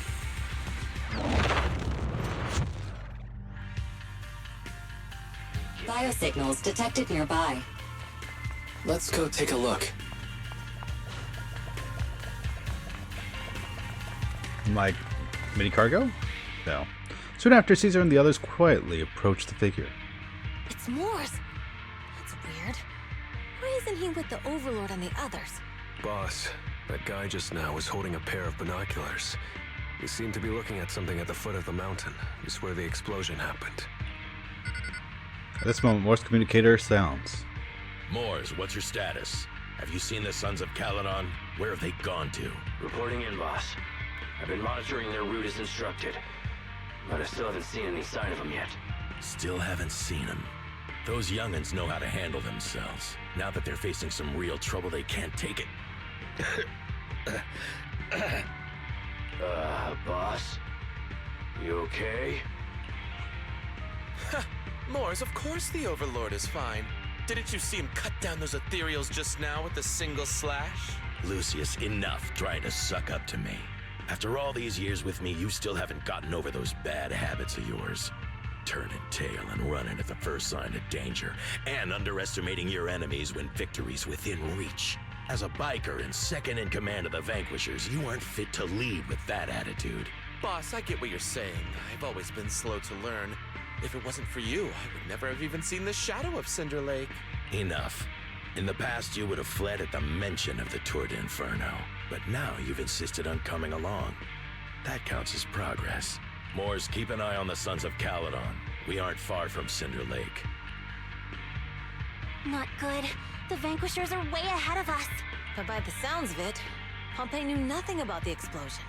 Biosignals detected nearby. Let's go take a look. Like, mini cargo? No. Soon after, Caesar and the others quietly approached the figure. It's Morse. That's weird. Why isn't he with the Overlord and the others? Boss, that guy just now was holding a pair of binoculars. We seem to be looking at something at the foot of the mountain, just where the explosion happened. At this moment, Morse communicator sounds. Moors, what's your status? Have you seen the Sons of Caledon? Where have they gone to? Reporting in, boss. I've been monitoring their route as instructed, but I still haven't seen any sign of them yet. Still haven't seen them. Those young'uns know how to handle themselves. Now that they're facing some real trouble, they can't take it. Boss? You okay? Moors, of course the Overlord is fine. Didn't you see him cut down those ethereals just now with a single slash? Lucius, enough trying to suck up to me. After all these years with me, you still haven't gotten over those bad habits of yours. Turning tail and running at the first sign of danger, and underestimating your enemies when victory's within reach. As a biker and second in command of the Vanquishers, you aren't fit to lead with that attitude. Boss, I get what you're saying. I've always been slow to learn. If it wasn't for you, I would never have even seen the shadow of Cinder Lake. Enough. In the past, you would have fled at the mention of the Tour d'Inferno, but now you've insisted on coming along. That counts as progress. Moors, keep an eye on the Sons of Caledon. We aren't far from Cinder Lake. Not good. The Vanquishers are way ahead of us. But by the sounds of it, Pompey knew nothing about the explosion.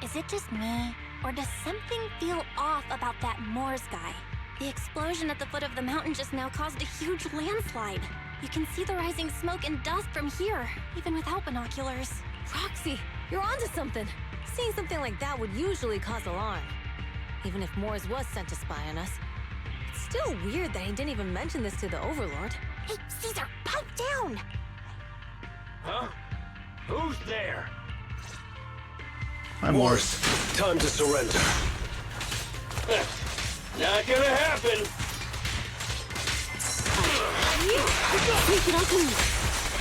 Is it just me, or does something feel off about that Moors guy? The explosion at the foot of the mountain just now caused a huge landslide. You can see the rising smoke and dust from here, even without binoculars. Roxy, you're onto something. Seeing something like that would usually cause alarm. Even if Morse was sent to spy on us, it's still weird that he didn't even mention this to the Overlord. Hey, Caesar, pipe down! Huh? Who's there? Hi, Morse. Time to surrender. Not gonna happen! Sneak it up on me.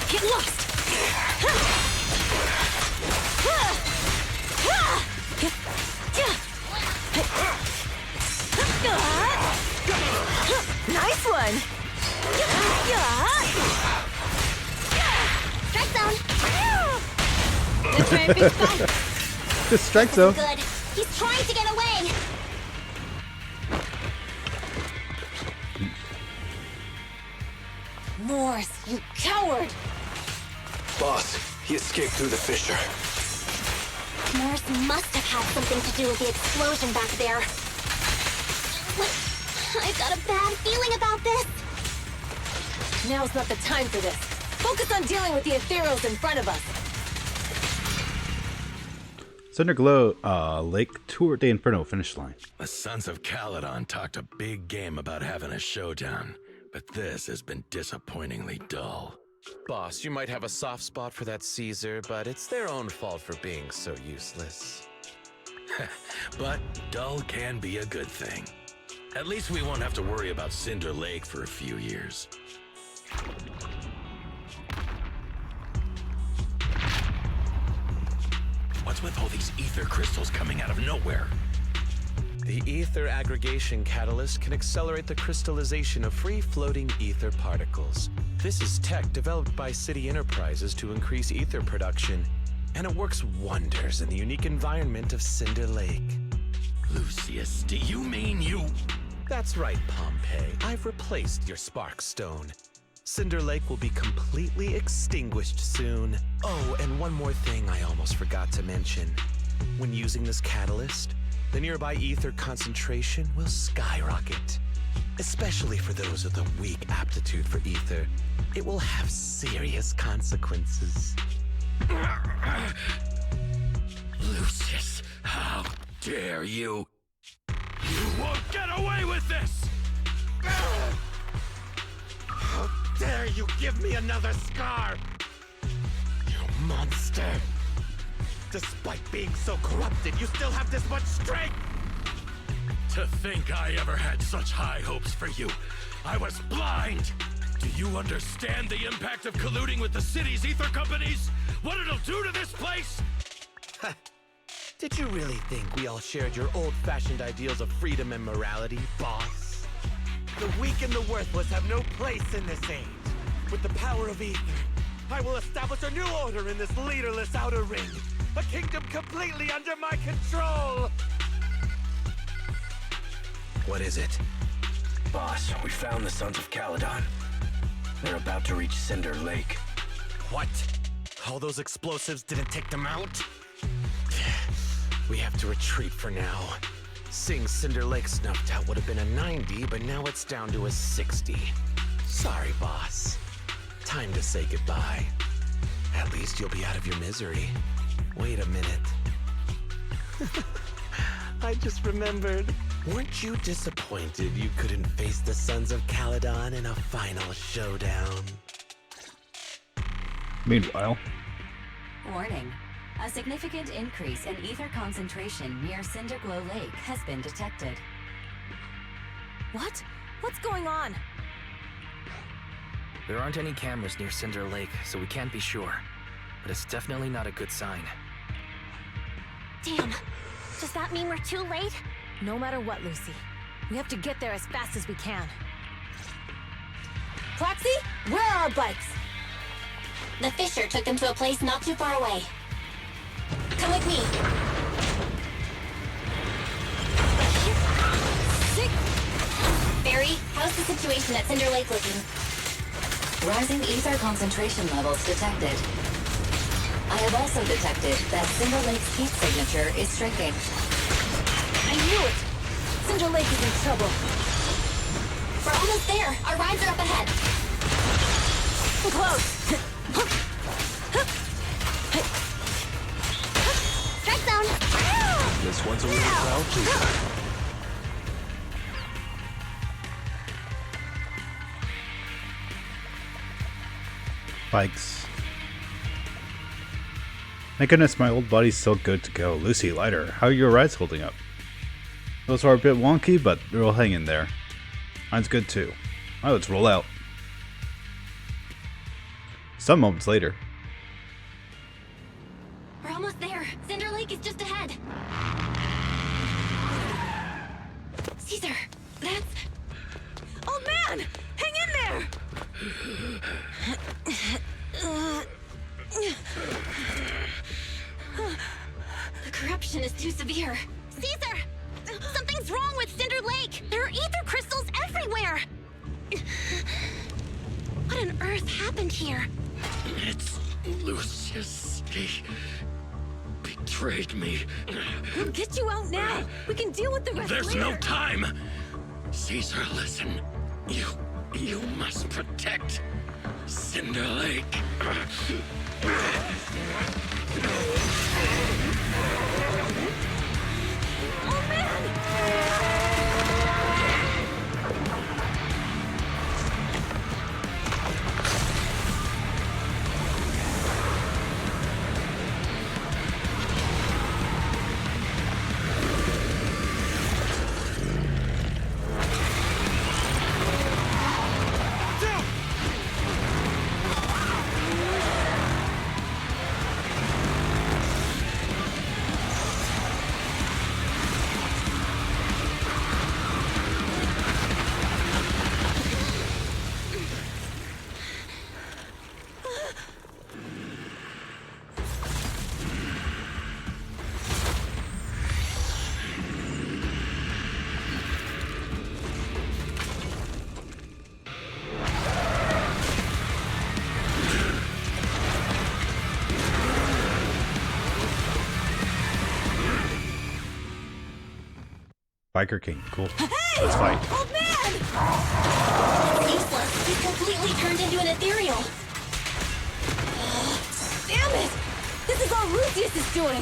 Get lost! Nice one! Strike zone! Let's try and fix that. The strike zone. Good. He's trying to get away! Morse, you coward! Boss, he escaped through the fissure. Morse must have had something to do with the explosion back there. I've got a bad feeling about this. Now's not the time for this. Focus on dealing with the ethereals in front of us. Cinder Lake Tour d'Inferno finish line. The Sons of Caledon talked a big game about having a showdown, but this has been disappointingly dull. Boss, you might have a soft spot for that Caesar, but it's their own fault for being so useless. But dull can be a good thing. At least we won't have to worry about Cinder Lake for a few years. What's with all these ether crystals coming out of nowhere? The ether aggregation catalyst can accelerate the crystallization of free-floating ether particles. This is tech developed by City Enterprises to increase ether production, and it works wonders in the unique environment of Cinder Lake. Lucius, do you mean you... That's right, Pompey. I've replaced your spark stone. Cinder Lake will be completely extinguished soon. Oh, and one more thing I almost forgot to mention. When using this catalyst, the nearby ether concentration will skyrocket. Especially for those with a weak aptitude for ether, it will have serious consequences. Lucius, how dare you? you give me another scar! You monster! Despite being so corrupted, you still have this much strength! To think I ever had such high hopes for you. I was blind! Do you understand the impact of colluding with the city's ether companies? What it'll do to this place? Did you really think we all shared your old-fashioned ideals of freedom and morality, boss? The weak and the worthless have no place in this age. With the power of ether, I will establish a new order in this leaderless outer ring. A kingdom completely under my control! What is it? Boss, we found the Sons of Caledon. They're about to reach Cinder Lake. What? All those explosives didn't take them out? We have to retreat for now. Seeing Cinder Lake snuffed out would have been a 90, but now it's down to a 60. Sorry, boss. Time to say goodbye. At least you'll be out of your misery. Wait a minute. I just remembered. Weren't you disappointed you couldn't face the Sons of Caledon in a final showdown? Meanwhile, Warning. A significant increase in ether concentration near Cinderglow Lake has been detected. What? What's going on? There aren't any cameras near Cinder Lake, so we can't be sure. But it's definitely not a good sign. Damn. Does that mean we're too late? No matter what, Lucy. We have to get there as fast as we can. Proxy, where are our bikes? The Fisher took them to a place not too far away. Come with me. Barry, how's the situation at Cinder Lake looking? Rising ether concentration levels detected. I have also detected that Cinder Lake's heat signature is shrinking. I knew it! Cinder Lake is in trouble. We're almost there. Our rides are up ahead. We're close. Strike zone. This one's a little crowd, too. bikes. My goodness, my old body's still good to go. Lucy, lighter, how are your rides holding up? Those are a bit wonky, but they'll hang in there. Mine's good too. Alright, let's roll out. Some moments later. We're almost there. Cinder Lake is just ahead. Caesar, that's... Old man! Hang in there! The corruption is too severe. Caesar! Something's wrong with Cinder Lake! There are ether crystals everywhere! What on earth happened here? It's Lucius. He betrayed me. We'll get you out now. We can deal with the rest There's later. no time. Caesar, listen. You must protect Cinder Lake. Oh man! Biker King, cool. Hey! Let's fight. Old man! It's useless. He's completely turned into an ethereal. Damn it! This is all Lucius is doing!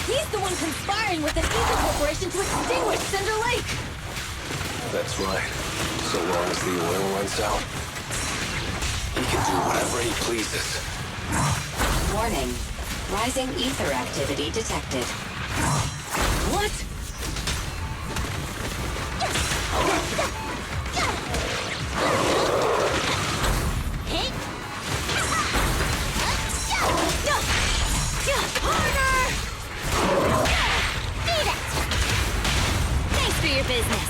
He's the one conspiring with an ether corporation to extinguish Cinder Lake! That's right. So long as the oil runs out. He can do whatever he pleases. Warning. Rising ether activity detected. What? Harder! Beat it! Thanks for your business.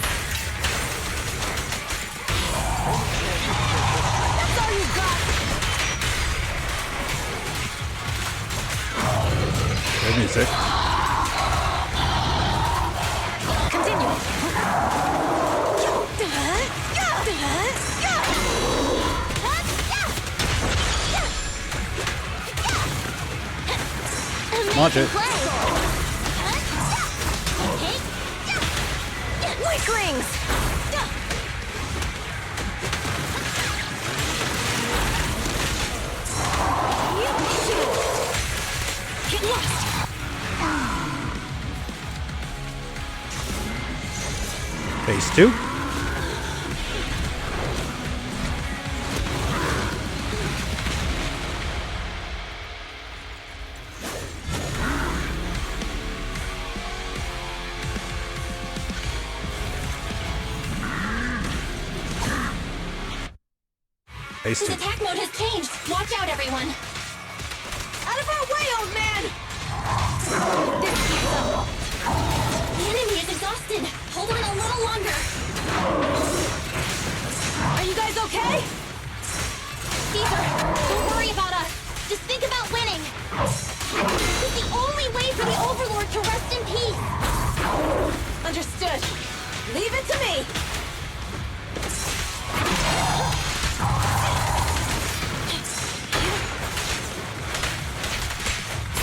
That's all you got! Good music. Continue. Launch it. Weaklings! Get lost! Phase 2. Phase His 2. attack mode has changed. Watch out, everyone. Out of our way, old man! The enemy is exhausted. Hold on a little longer. Are you guys okay? Caesar, don't worry about us. Just think about winning. It's the only way for the Overlord to rest in peace. Understood. Leave it to me.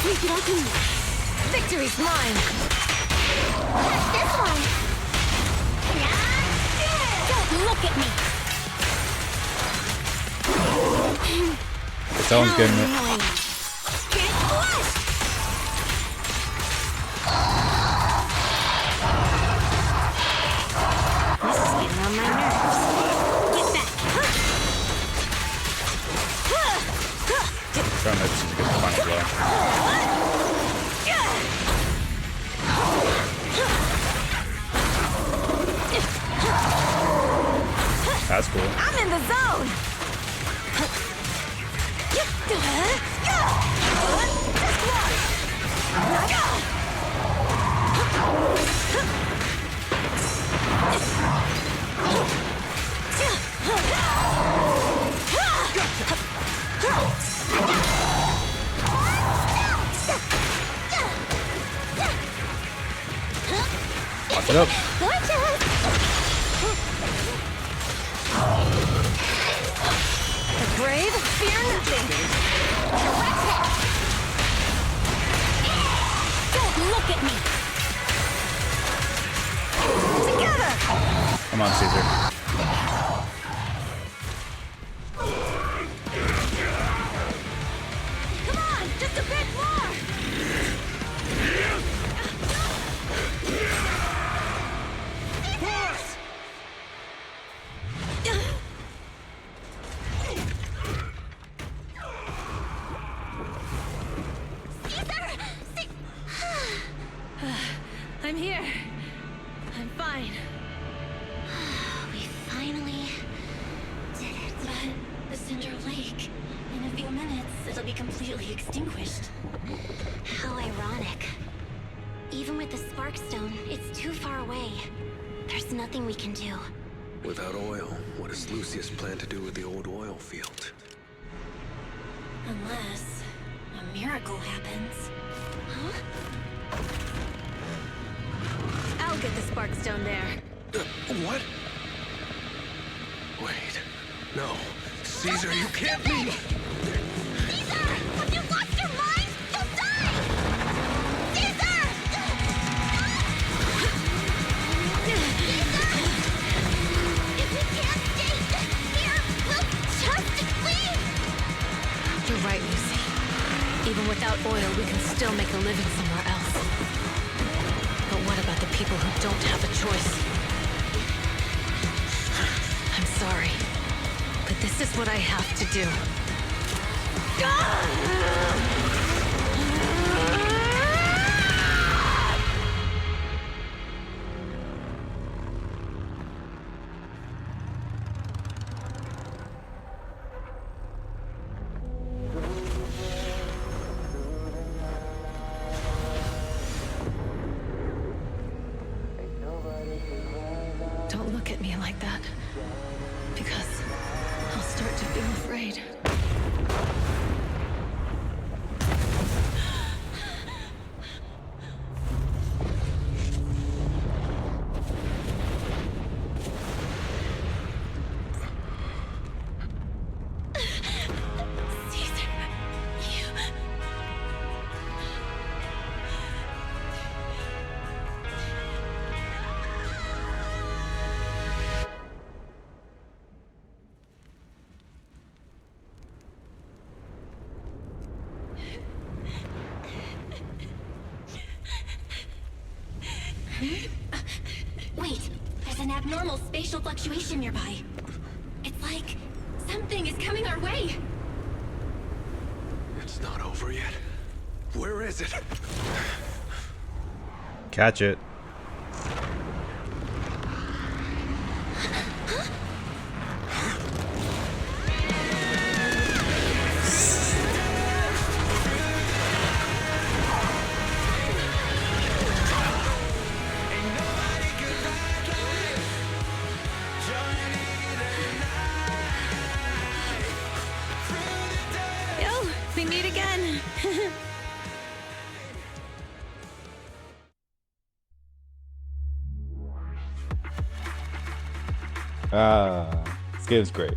Sneak it up in. Victory's mine. Watch this one. Don't look at me. Someone's getting it. Get flushed. This is getting on my nerves. Get back. Trying to get the final blow. That's cool. I'm in the zone. Watch it up. The brave fear nothing. Don't look at me. Together. Come on, Caesar. Come on, just a bit more. I'm here. I'm fine. We finally did it. But the Cinder Lake, in a few minutes, it'll be completely extinguished. How ironic. Even with the Sparkstone, it's too far away. There's nothing we can do. Without oil, what does Lucius plan to do with the old oil field? Unless a miracle happens. Huh? I'll get the Sparkstone there. What? Wait. No. Caesar, you can't leave! Caesar! Have you lost your mind? You'll die! Caesar! If we can't stay here, we'll just leave! You're right, Lucy. Even without oil, we can still make a living somewhere else. But what about the people who don't have a choice? I'm sorry, but this This is what I have to do. Don't look at me like that, because I'll start to feel afraid. Wait, there's an abnormal spatial fluctuation nearby. It's like something is coming our way. It's not over yet. Where is it? Catch it. Yo, we meet again. This game's great.